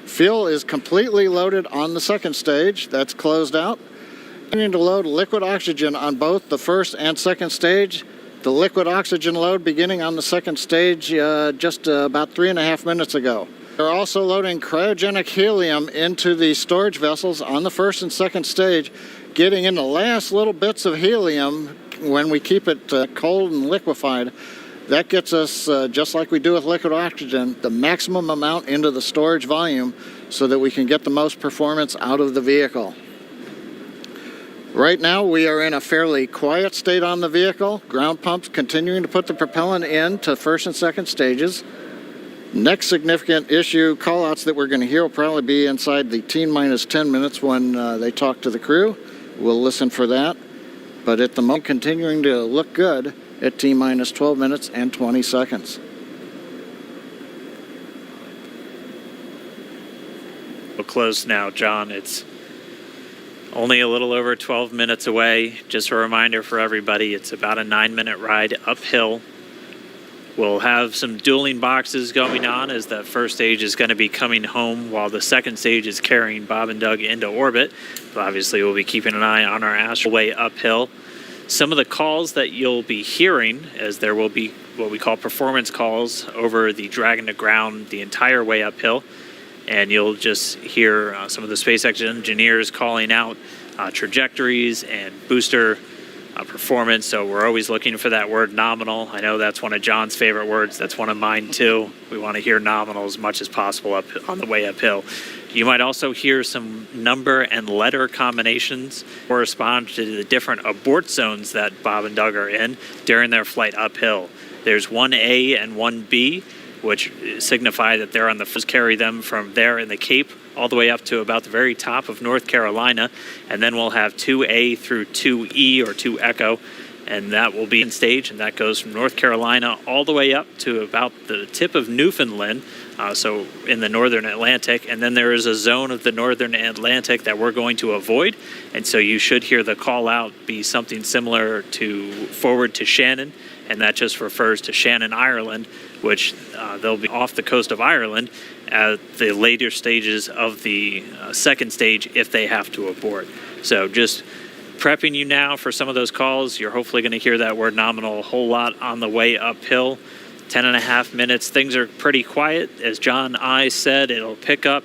Fuel is completely loaded on the second stage. That's closed out. Continuing to load liquid oxygen on both the first and second stage. The liquid oxygen load beginning on the second stage just about 3.5 minutes ago. They're also loading cryogenic helium into the storage vessels on the first and second stage, getting in the last little bits of helium when we keep it cold and liquefied. That gets us, just like we do with liquid oxygen, the maximum amount into the storage volume so that we can get the most performance out of the vehicle. Right now, we are in a fairly quiet state on the vehicle. Ground pumps continuing to put the propellant in to first and second stages. Next significant issue callouts that we're going to hear will probably be inside the T-minus 10 minutes when they talk to the crew. We'll listen for that. But at the moment, continuing to look good at T-minus 12 minutes and 20 seconds. We'll close now, John. It's only a little over 12 minutes away. Just a reminder for everybody, it's about a 9-minute ride uphill. We'll have some dueling boxes going on as that first stage is going to be coming home while the second stage is carrying Bob and Doug into orbit. But obviously, we'll be keeping an eye on our astral way uphill. Some of the calls that you'll be hearing, as there will be what we call performance calls over the Dragon to ground the entire way uphill. And you'll just hear some of the SpaceX engineers calling out trajectories and booster performance. So we're always looking for that word nominal. I know that's one of John's favorite words. That's one of mine too. We want to hear nominal as much as possible up on the way uphill. You might also hear some number and letter combinations correspond to the different abort zones that Bob and Doug are in during their flight uphill. There's 1A and 1B, which signify that they're on the first, carry them from there in the Cape all the way up to about the very top of North Carolina. And then we'll have 2A through 2E or 2 Echo, and that will be in stage, and that goes from North Carolina all the way up to about the tip of Newfoundland, so in the northern Atlantic. And then there is a zone of the northern Atlantic that we're going to avoid, and so you should hear the call out be something similar to forward to Shannon, and that just refers to Shannon, Ireland, which they'll be off the coast of Ireland at the later stages of the second stage if they have to abort. So just prepping you now for some of those calls. You're hopefully going to hear that word nominal a whole lot on the way uphill. 10.5 minutes. Things are pretty quiet. As John I said, it'll pick up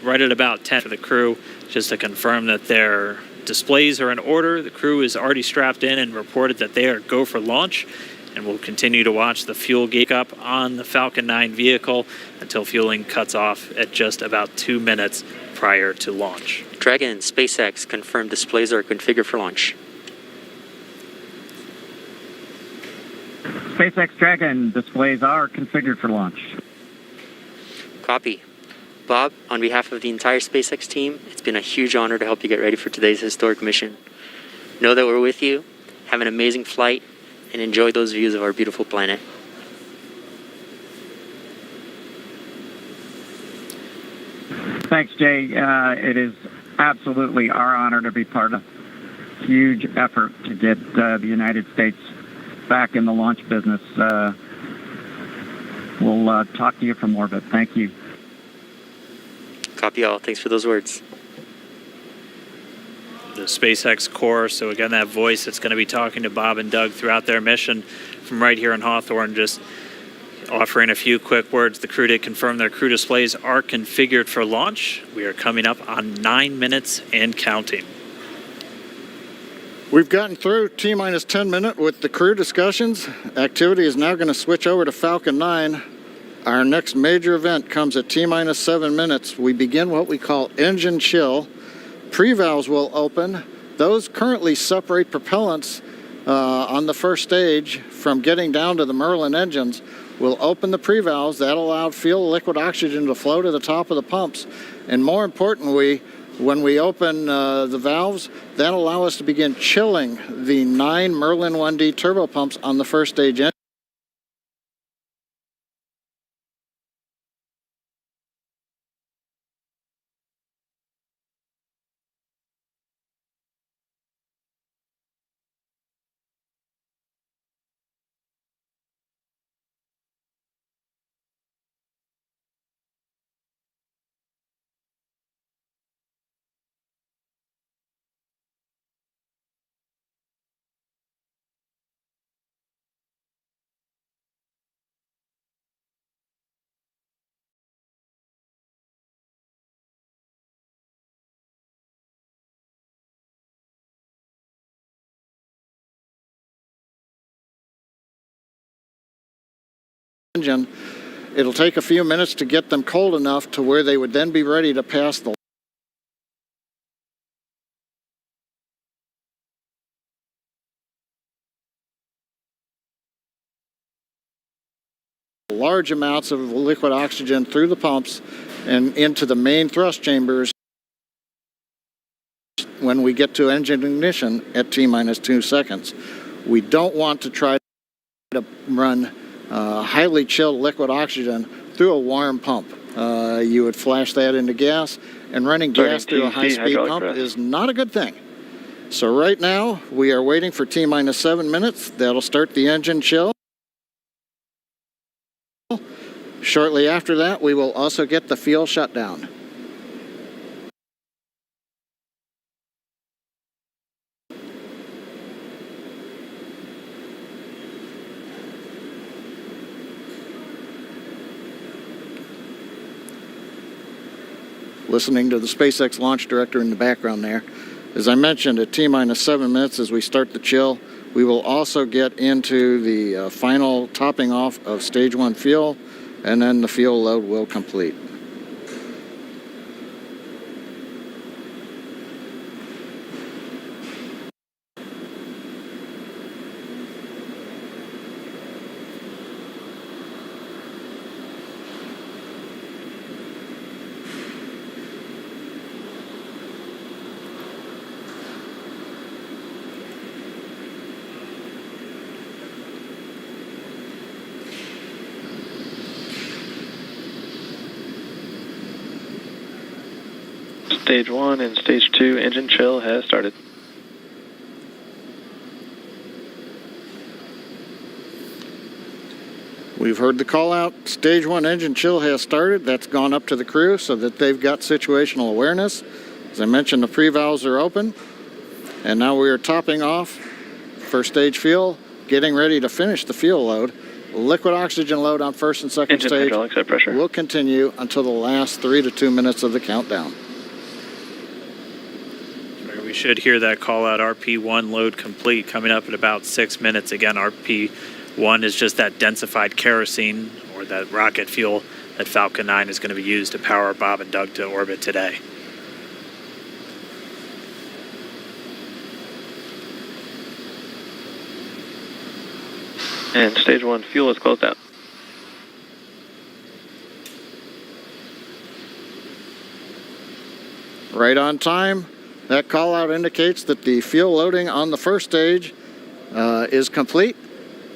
right at about 10 for the crew, just to confirm that their displays are in order. The crew is already strapped in and reported that they are go for launch. And we'll continue to watch the fuel gauge up on the Falcon 9 vehicle until fueling cuts off at just about 2 minutes prior to launch. Dragon, SpaceX, confirmed displays are configured for launch. SpaceX Dragon displays are configured for launch. Copy. Bob, on behalf of the entire SpaceX team, it's been a huge honor to help you get ready for today's historic mission. Know that we're with you. Have an amazing flight and enjoy those views of our beautiful planet. Thanks, Jay. It is absolutely our honor to be part of a huge effort to get the United States back in the launch business. We'll talk to you from orbit. Thank you. Copy all. Thanks for those words. The SpaceX core, so again, that voice that's going to be talking to Bob and Doug throughout their mission from right here in Hawthorne, just offering a few quick words. The crew did confirm their crew displays are configured for launch. We are coming up on 9 minutes and counting. We've gotten through T-minus 10 minute with the crew discussions. Activity is now going to switch over to Falcon 9. Our next major event comes at T-minus 7 minutes. We begin what we call engine chill. Pre-valves will open. Those currently separate propellants on the first stage from getting down to the Merlin engines. We'll open the pre-valves. That allowed fuel liquid oxygen to flow to the top of the pumps. And more importantly, when we open the valves, that'll allow us to begin chilling the 9 Merlin 1D turbo pumps on the first stage engine. engine. It'll take a few minutes to get them cold enough to where they would then be ready to pass the large amounts of liquid oxygen through the pumps and into the main thrust chambers when we get to engine ignition at T-minus 2 seconds. We don't want to try to run highly chilled liquid oxygen through a warm pump. You would flash that into gas, and running gas through a high-speed pump is not a good thing. So right now, we are waiting for T-minus 7 minutes. That'll start the engine chill. Shortly after that, we will also get the fuel shutdown. Listening to the SpaceX launch director in the background there. As I mentioned, at T-minus 7 minutes as we start the chill, we will also get into the final topping off of stage 1 fuel, and then the fuel load will complete. Stage 1 and Stage 2 engine chill has started. We've heard the call out. Stage 1 engine chill has started. That's gone up to the crew so that they've got situational awareness. As I mentioned, the pre-valves are open. And now we are topping off first stage fuel, getting ready to finish the fuel load. Liquid oxygen load on first and second Engine stage hydraulics at pressure will continue until the last 3 to 2 minutes of the countdown. We should hear that call out RP1 load complete coming up in about 6 minutes. Again, RP1 is just that densified kerosene or that rocket fuel that Falcon 9 is going to be used to power Bob and Doug to orbit today. And Stage 1 fuel is closed out. Right on time. That call out indicates that the fuel loading on the first stage is complete.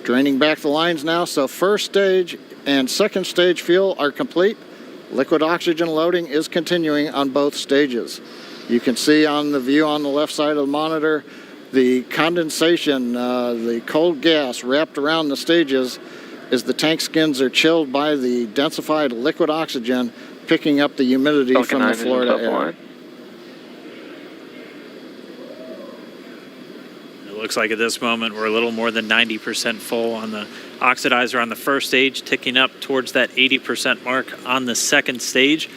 Draining back the lines now, so first stage and second stage fuel are complete. Liquid oxygen loading is continuing on both stages. You can see on the view on the left side of the monitor the condensation, the cold gas wrapped around the stages as the tank skins are chilled by the densified liquid oxygen picking up the humidity Falcon from the 9 is in Florida top air. line. It looks like at this moment we're a little more than 90% full on the oxidizer on the first stage, ticking up towards that 80% mark on the second stage.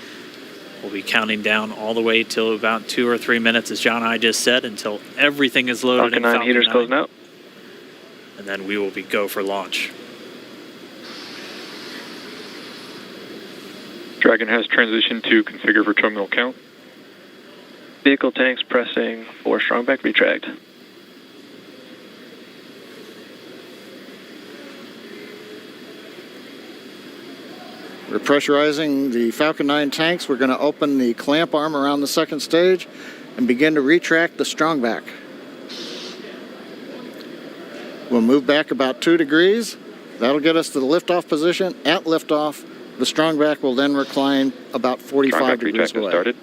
We'll be counting down all the way till about 2 or 3 minutes, as John and I just said, until everything is loaded Falcon in 9 Falcon heaters 9. closing out. And then we will be go for launch. Dragon has transitioned to configure for terminal count. Vehicle tanks pressing for strongback retract. We're pressurizing the Falcon 9 tanks. We're going to open the clamp arm around the second stage and begin to retract the strongback. We'll move back about 2 degrees. That'll get us to the liftoff position. At liftoff, the strongback will then recline about 45 degrees away. Started.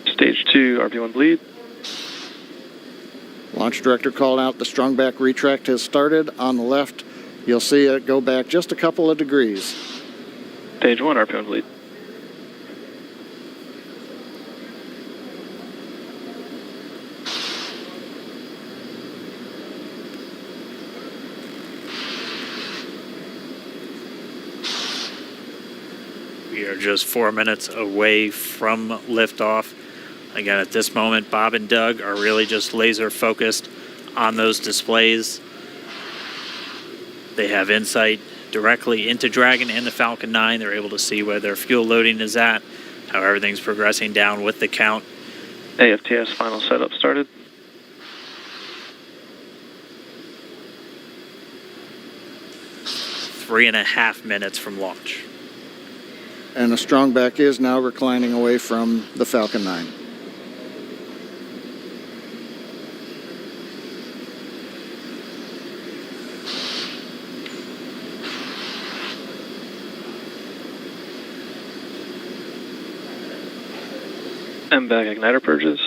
Stage 2, RP1 bleed. Launch director called out the strongback retract has started. On the left, you'll see it go back just a couple of degrees. Stage 1, RP1 bleed. We are just 4 minutes away from liftoff. Again, at this moment, Bob and Doug are really just laser focused on those displays. They have insight directly into Dragon and the Falcon 9. They're able to see where their fuel loading is at, how everything's progressing down with the count. AFTS final setup started. Three and a half minutes from launch. And the strongback is now reclining away from the Falcon 9. MVAC igniter purges.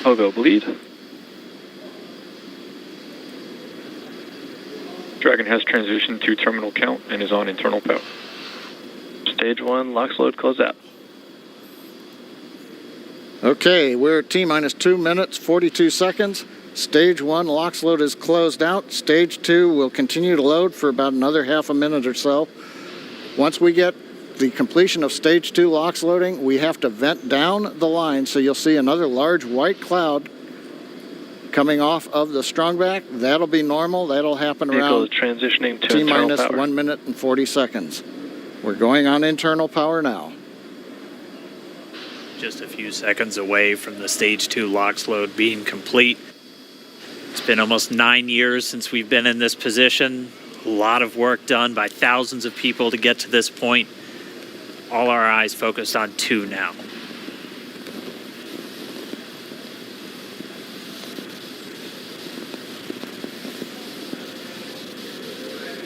Hogo bleed. Dragon has transitioned to terminal count and is on internal power. Stage 1, LOX load close out. Okay, we're at T-minus 2 minutes, 42 seconds. Stage 1 LOX load is closed out. Stage 2 will continue to load for about another half a minute or so. Once we get the completion of Stage 2 LOX loading, we have to vent down the line, so you'll see another large white cloud coming off of the strongback. That'll be normal. That'll happen Vehicle around is transitioning to T-minus internal power. 1 minute and 40 seconds. We're going on internal power now. Just a few seconds away from the Stage 2 LOX load being complete. It's been almost 9 years since we've been in this position. A lot of work done by thousands of people to get to this point. All our eyes focused on 2 now.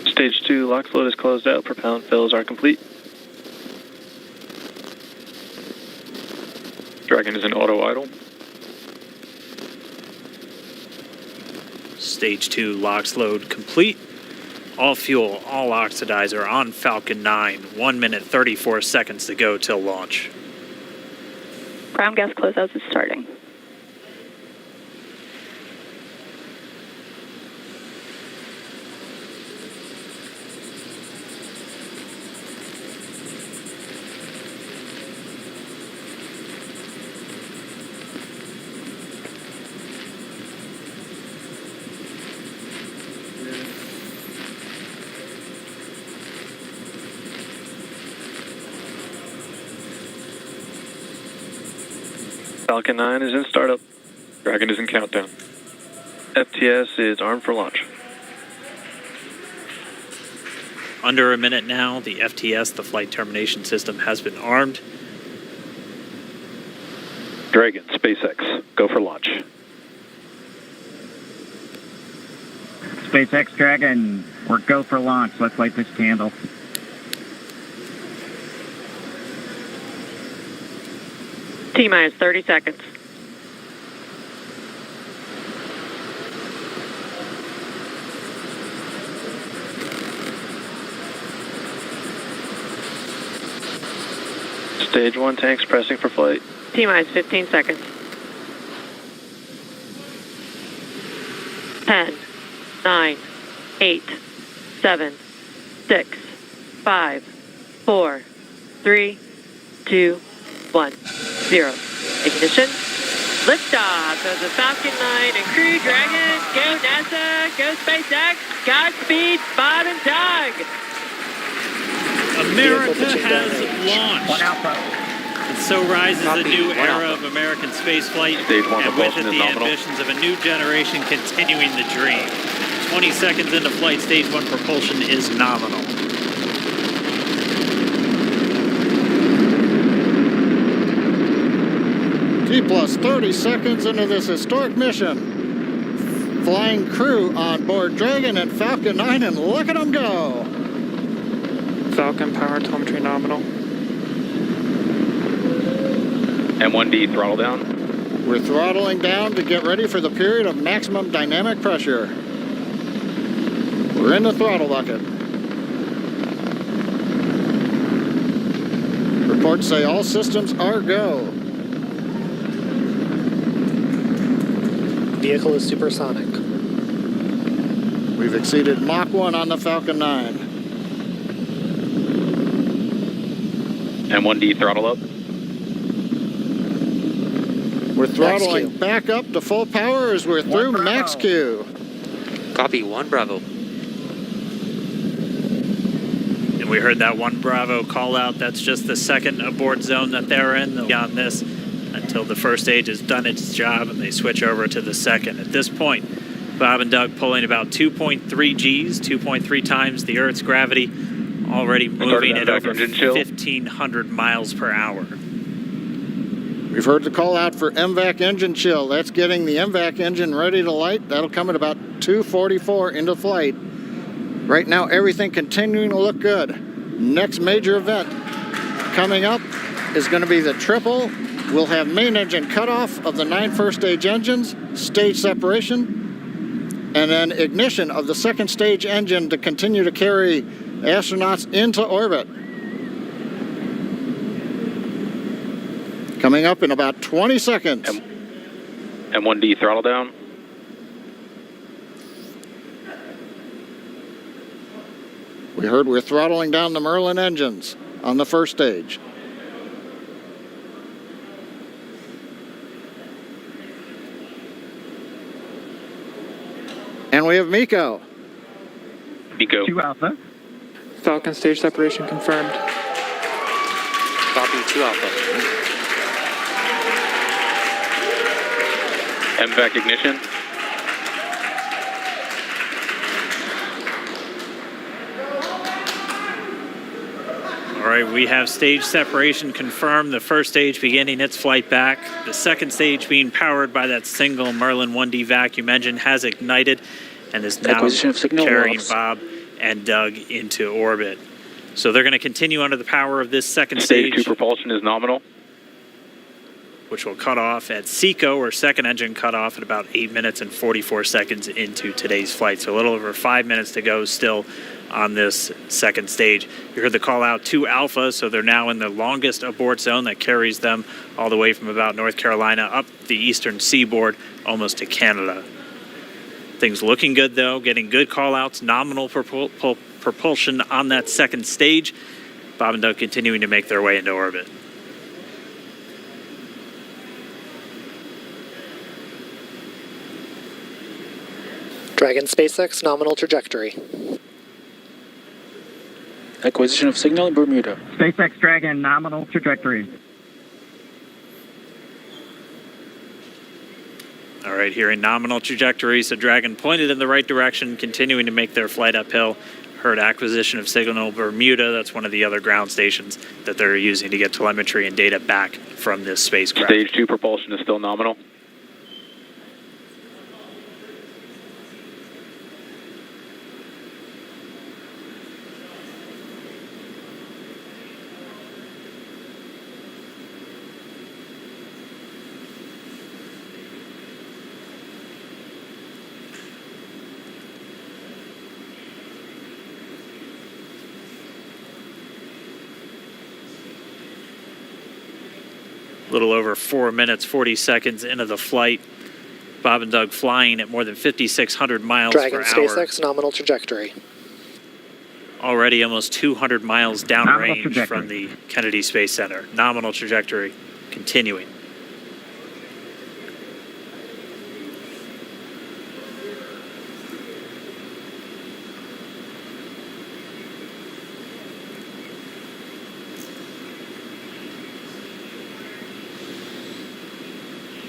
Stage 2 LOX load is closed out. Propellant fills are complete. Dragon is in auto idle. Stage 2 LOX load complete. All fuel, all oxidizer on Falcon 9. 1 minute, 34 seconds to go till launch. Ground gas closeouts is starting. Falcon 9 is in startup. Dragon is in countdown. FTS is armed for launch. Under a minute now, the FTS, the flight termination system, has been armed. Dragon, SpaceX, go for launch. SpaceX Dragon, we're go for launch. Let's light this candle. T-minus 30 seconds. Stage 1 tanks pressing for flight. T-minus 15 seconds. 10, 9, 8, 7, 6, 5, 4, 3, 2, 1, 0. Ignition. Liftoff of the Falcon 9 and Crew Dragon. Go NASA. Go SpaceX. Godspeed, Bob and Doug. America has launched. And so rises a new era of American spaceflight, and with it the ambitions of a new generation continuing the dream. 20 seconds into flight, Stage 1 propulsion is nominal. T plus 30 seconds into this historic mission. Flying crew on board Dragon and Falcon 9, and look at them go. Falcon power telemetry nominal. M1D throttle down. We're throttling down to get ready for the period of maximum dynamic pressure. We're in the throttle bucket. Reports say all systems are go. Vehicle is supersonic. We've exceeded Mach 1 on the Falcon 9. M1D throttle up. We're throttling back up to full power as we're through max Q. Copy, 1 Bravo. And we heard that 1 Bravo call out. That's just the second abort zone that they're in. They'll be on this until the first stage has done its job and they switch over to the second. At this point, Bob and Doug pulling about 2.3 Gs, 2.3 times the Earth's gravity, already moving at over 1,500 miles per hour. We've heard the call out for MVAC engine chill. That's getting the MVAC engine ready to light. That'll come at about 2:44 into flight. Right now, everything continuing to look good. Next major event coming up is going to be the triple. We'll have main engine cutoff of the 9 first stage engines, stage separation, and then ignition of the second stage engine to continue to carry astronauts into orbit. Coming up in about 20 seconds. M1D throttle down. We heard we're throttling down the Merlin engines on the first stage. And we have Miko. Miko. 2 Alpha. Falcon stage separation confirmed. Copy, 2 Alpha. MVAC ignition. All right, we have stage separation confirmed. The first stage beginning its flight back. The second stage being powered by that single Merlin 1D vacuum engine has ignited and is now carrying Bob and Doug into orbit. So they're going to continue under the power of this second stage. Stage 2 propulsion is nominal. Which will cut off at Seco, or second engine cut off at about 8 minutes and 44 seconds into today's flight. So a little over 5 minutes to go still on this second stage. You heard the call out to Alpha, so they're now in the longest abort zone that carries them all the way from about North Carolina up the eastern seaboard almost to Canada. Things looking good though, getting good call outs, nominal propulsion on that second stage. Bob and Doug continuing to make their way into orbit. Dragon SpaceX nominal trajectory. Acquisition of signal in Bermuda. SpaceX Dragon nominal trajectory. All right, hearing nominal trajectory, so Dragon pointed in the right direction, continuing to make their flight uphill. Heard acquisition of signal Bermuda. That's one of the other ground stations that they're using to get telemetry and data back from this spacecraft. Stage 2 propulsion is still nominal. Little over 4 minutes, 40 seconds into the flight. Bob and Doug flying at more than 5,600 miles Dragon per hour. SpaceX nominal trajectory. Already almost 200 miles downrange from the Kennedy Space Center. Nominal trajectory continuing.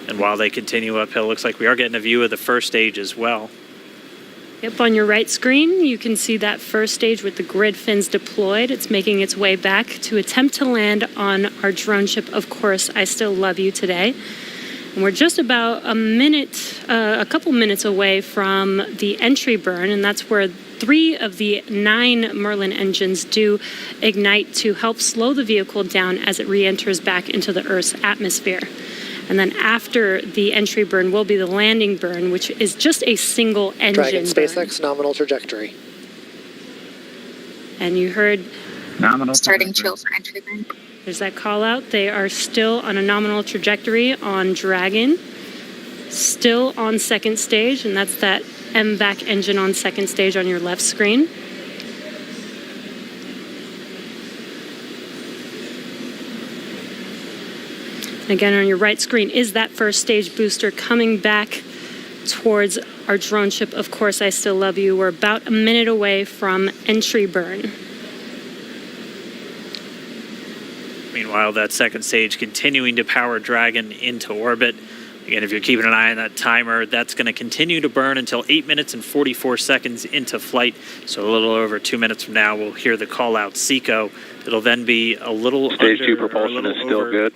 And while they continue uphill, looks like we are getting a view of the first stage as well. Yep, on your right screen, you can see that first stage with the grid fins deployed. It's making its way back to attempt to land on our drone ship, Of Course, I Still Love You Today. And we're just about a couple minutes away from the entry burn, and that's where 3 of the 9 Merlin engines do ignite to help slow the vehicle down as it re-enters back into the Earth's atmosphere. And then after the entry burn will be the landing burn, which is just a single engine Dragon SpaceX burn. nominal trajectory. And you heard nominal starting chill for entry burn. There's that call out. They are still on a nominal trajectory on Dragon, still on second stage, and that's that MVAC engine on second stage on your left screen. Again, on your right screen is that first stage booster coming back towards our drone ship. Of course, I still love you. We're about a minute away from entry burn. Meanwhile, that second stage continuing to power Dragon into orbit. Again, if you're keeping an eye on that timer, that's going to continue to burn until 8 minutes and 44 seconds into flight. So a little over 2 minutes from now, we'll hear the call out Seco. It'll then be a little Stage 2 propulsion is still good.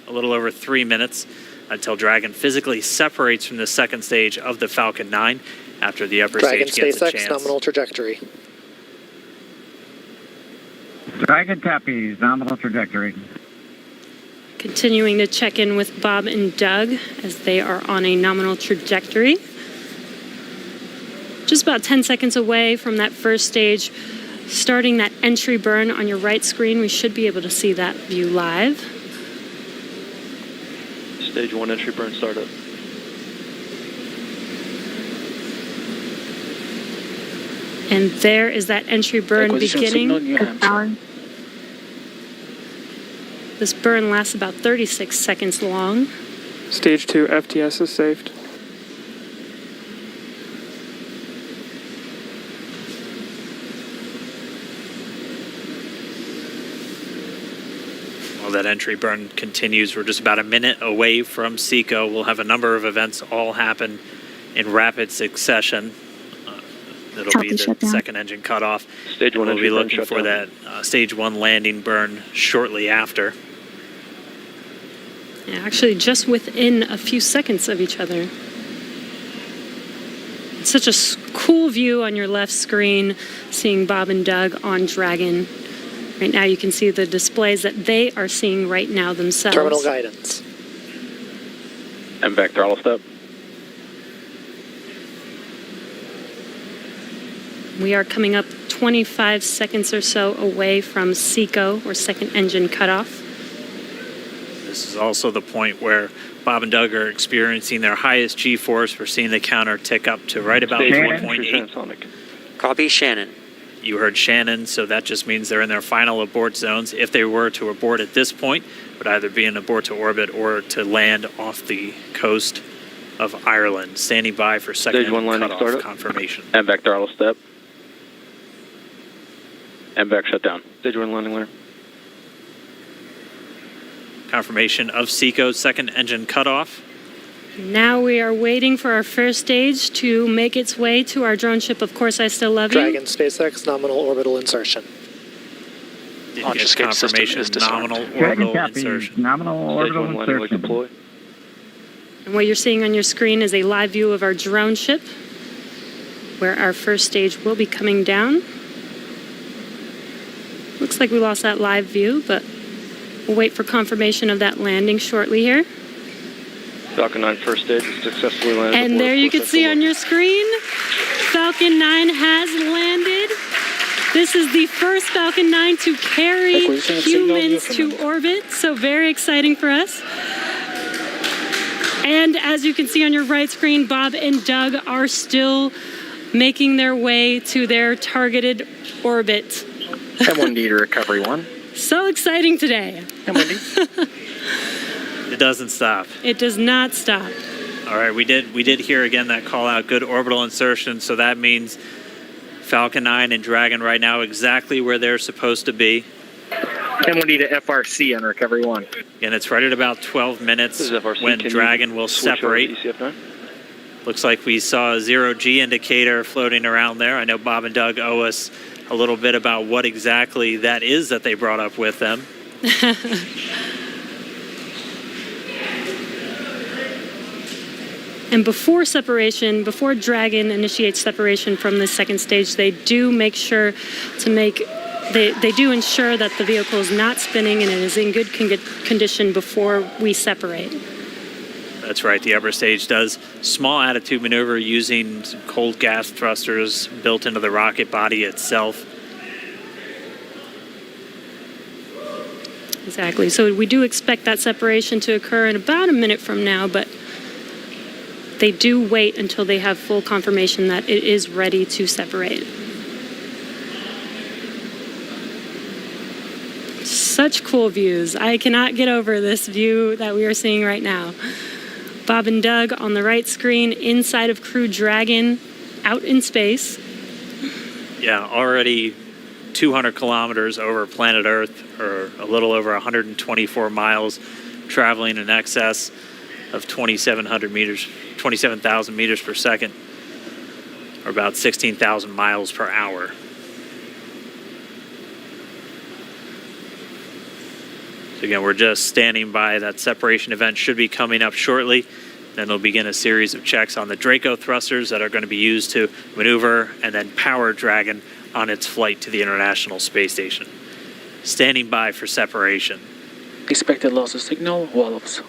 A little over 3 minutes until Dragon physically separates from the second stage of the Falcon 9 after the upper Dragon stage gets a SpaceX chance. nominal trajectory. Dragon copies, nominal trajectory. Continuing to check in with Bob and Doug as they are on a nominal trajectory. Just about 10 seconds away from that first stage, starting that entry burn on your right screen. We should be able to see that view live. Stage 1 entry burn startup. And there is that entry burn beginning. This burn lasts about 36 seconds long. Stage 2 FTS is saved. While that entry burn continues, we're just about a minute away from Seco. We'll have a number of events all happen in rapid succession. That'll be the second engine cutoff. Stage 1 we'll entry be burn looking for shutdown. that stage 1 landing burn shortly after. Yeah, actually, just within a few seconds of each other. It's such a cool view on your left screen, seeing Bob and Doug on Dragon. Right now, you can see the displays that they are seeing right now themselves. Terminal guidance. MVAC throttle step. We are coming up 25 seconds or so away from Seco, or second engine cutoff. This is also the point where Bob and Doug are experiencing their highest G-force. We're seeing the counter tick up to right about 1.8. Copy, Shannon. You heard Shannon, so that just means they're in their final abort zones. If they were to abort at this point, it would either be an abort to orbit or to land off the coast of Ireland. Standing by for second Stage 1 landing cutoff startup. confirmation. MVAC throttle step. MVAC shutdown. Stage 1 landing layer. Confirmation of Seco's second engine cutoff. Now we are waiting for our first stage to make its way to our drone ship. Of course, I still love you. Dragon SpaceX nominal orbital insertion. Didn't get confirmation, nominal Dragon orbital copies, insertion. nominal orbital insertion. And what you're seeing on your screen is a live view of our drone ship, where our first stage will be coming down. Looks like we lost that live view, but we'll wait for confirmation of that landing shortly here. Falcon 9 first stage is successfully landed. And there you can see on your screen, Falcon 9 has landed. This is the first Falcon 9 to carry humans to orbit, so very exciting for us. And as you can see on your right screen, Bob and Doug are still making their way to their targeted orbit. M1D to recovery 1. So exciting today. M1D. It doesn't stop. It does not stop. All right, we did hear again that call out, good orbital insertion, so that means Falcon 9 and Dragon right now exactly where they're supposed to be. M1D to FRC on recovery 1. And it's right at about 12 minutes when Dragon will separate. Looks like we saw a 0G indicator floating around there. I know Bob and Doug owe us a little bit about what exactly that is that they brought up with them. And before separation, before Dragon initiates separation from the second stage, they do make sure to they do ensure that the vehicle is not spinning and it is in good condition before we separate. That's right, the upper stage does small attitude maneuver using some cold gas thrusters built into the rocket body itself. Exactly, so we do expect that separation to occur in about a minute from now, but they do wait until they have full confirmation that it is ready to separate. So Such cool views. I cannot get over this view that we are seeing right now. Bob and Doug on the right screen, inside of Crew Dragon, out in space. Yeah, already 200 kilometers over planet Earth, or a little over 124 miles, traveling in excess of 2,700 meters, 27,000 meters per second, or about 16,000 miles per hour. So again, we're just standing by. That separation event should be coming up shortly. Then they'll begin a series of checks on the Draco thrusters that are going to be used to maneuver and then power Dragon on its flight to the International Space Station. Standing by for separation. Expected loss of signal, wallops.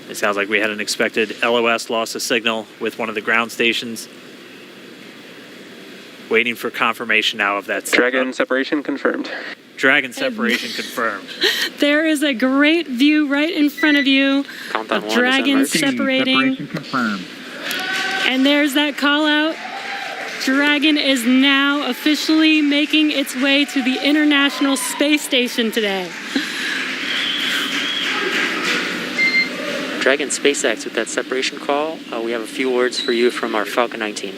It sounds like we had an expected LOS loss of signal with one of the ground stations. Waiting for confirmation now of that. Dragon separation confirmed. Dragon separation confirmed. There is a great view right in front of you of Dragon separating. Separation confirmed. And there's that call out. Dragon is now officially making its way to the International Space Station today. Dragon SpaceX with that separation call. We have a few words for you from our Falcon 9 team.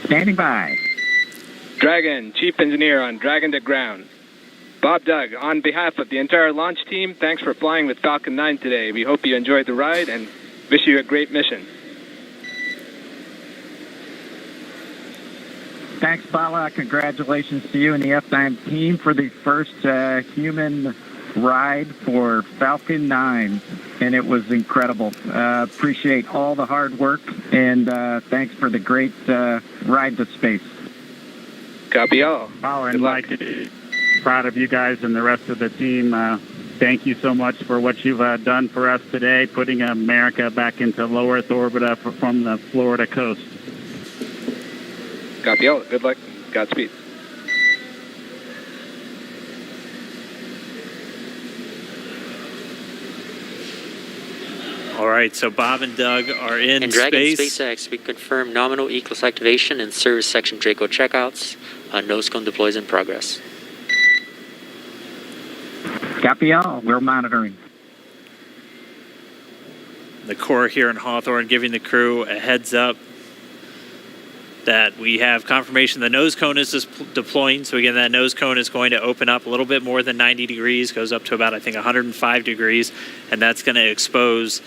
Standing by. Dragon, Chief Engineer on Dragon to Ground. Bob Doug, on behalf of the entire launch team, thanks for flying with Falcon 9 today. We hope you enjoyed the ride and wish you a great mission. Thanks, Bala. Congratulations to you and the F9 team for the first human ride for Falcon 9. And it was incredible. Appreciate all the hard work, and thanks for the great ride to space. Copy all. Oh, and Mike, proud of you guys and the rest of the team. Thank you so much for what you've done for us today, putting America back into low Earth orbit from the Florida coast. Copy all. Good luck. Godspeed. All right, so Bob and Doug are in and Dragon space. SpaceX, we confirm nominal ECLS activation and service section Draco checkouts. Nose cone deploys in progress. Copy all. We're monitoring. The Corps here in Hawthorne giving the crew a heads up that we have confirmation the nose cone is deploying. So again, that nose cone is going to open up a little bit more than 90 degrees, goes up to about, I think, 105 degrees, and that's going to expose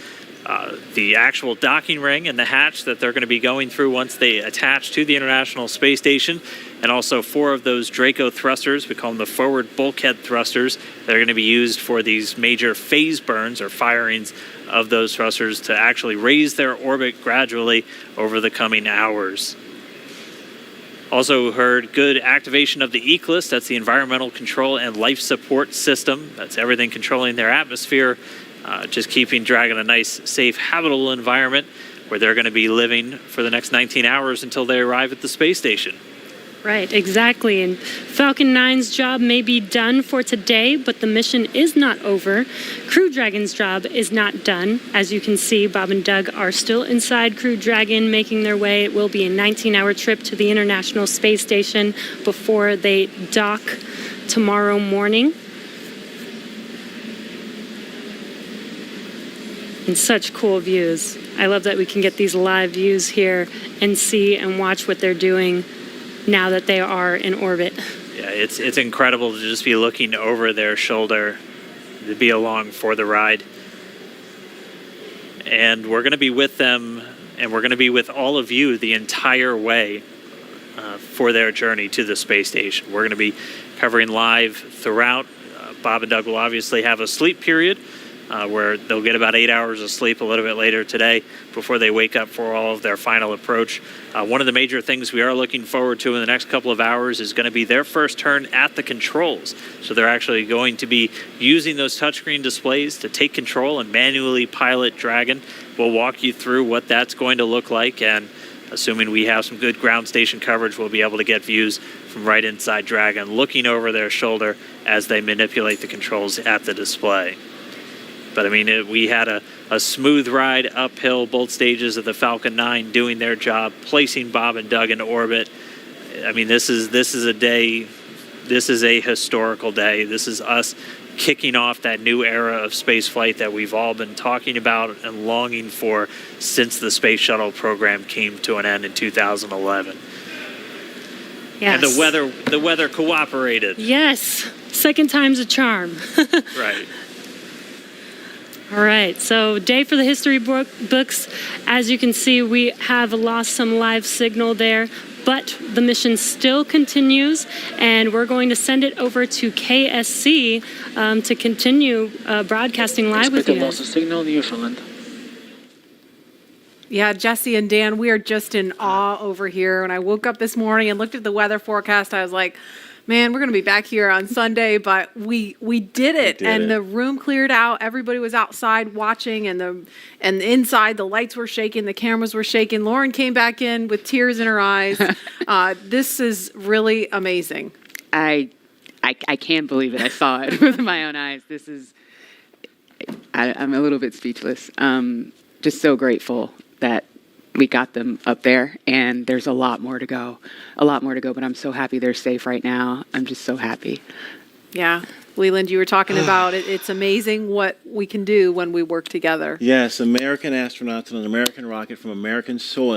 the actual docking ring and the hatch that they're going to be going through once they attach to the International Space Station, and also 4 of those Draco thrusters, we call them the forward bulkhead thrusters, that are going to be used for these major phase burns or firings of those thrusters to actually raise their orbit gradually over the coming hours. Also heard good activation of the ECLS, that's the Environmental Control and Life Support System. That's everything controlling their atmosphere, just keeping Dragon a nice, safe, habitable environment where they're going to be living for the next 19 hours until they arrive at the space station. Right, exactly. And Falcon 9's job may be done for today, but the mission is not over. Crew Dragon's job is not done. As you can see, Bob and Doug are still inside Crew Dragon, making their way. It will be a 19-hour trip to the International Space Station before they dock tomorrow morning. And such cool views. I love that we can get these live views here and see and watch what they're doing now that they are in orbit. Yeah, it's incredible to just be looking over their shoulder, to be along for the ride. And we're going to be with them, and we're going to be with all of you the entire way for their journey to the space station. We're going to be covering live throughout. Bob and Doug will obviously have a sleep period where they'll get about 8 hours of sleep a little bit later today before they wake up for all of their final approach. One of the major things we are looking forward to in the next couple of hours is going to be their first turn at the controls. So they're actually going to be using those touchscreen displays to take control and manually pilot Dragon. We'll walk you through what that's going to look like, and assuming we have some good ground station coverage, we'll be able to get views from right inside Dragon, looking over their shoulder as they manipulate the controls at the display. But I mean, we had a smooth ride uphill, both stages of the Falcon 9 doing their job, placing Bob and Doug into orbit. I mean, this is a day. This is a historical day. This is us kicking off that new era of space flight that we've all been talking about and longing for since the space shuttle program came to an end in 2011. Yes. And the weather cooperated. Yes. Second time's a charm. Right. All right, so day for the history books. As you can see, we have lost some live signal there, but the mission still continues, and we're going to send it over to KSC to continue broadcasting live with you Expected loss guys. of signal, Newfoundland. Yeah, Jesse and Dan, we are just in awe over here. When I woke up this morning and looked at the weather forecast, I was like, man, we're going to be back here on Sunday, but we did it. The room cleared out. Everybody was outside watching, and inside the lights were shaking, the cameras were shaking. Lauren came back in with tears in her eyes. This is really amazing. I can't believe it. I saw it with my own eyes. This is, I'm a little bit speechless. Just so grateful that we got them up there, and there's a lot more to go, but I'm so happy they're safe right now. I'm just so happy. Yeah. Leland, you were talking about it. It's amazing what we can do when we work together. Yes, American astronauts on an American rocket from American soil.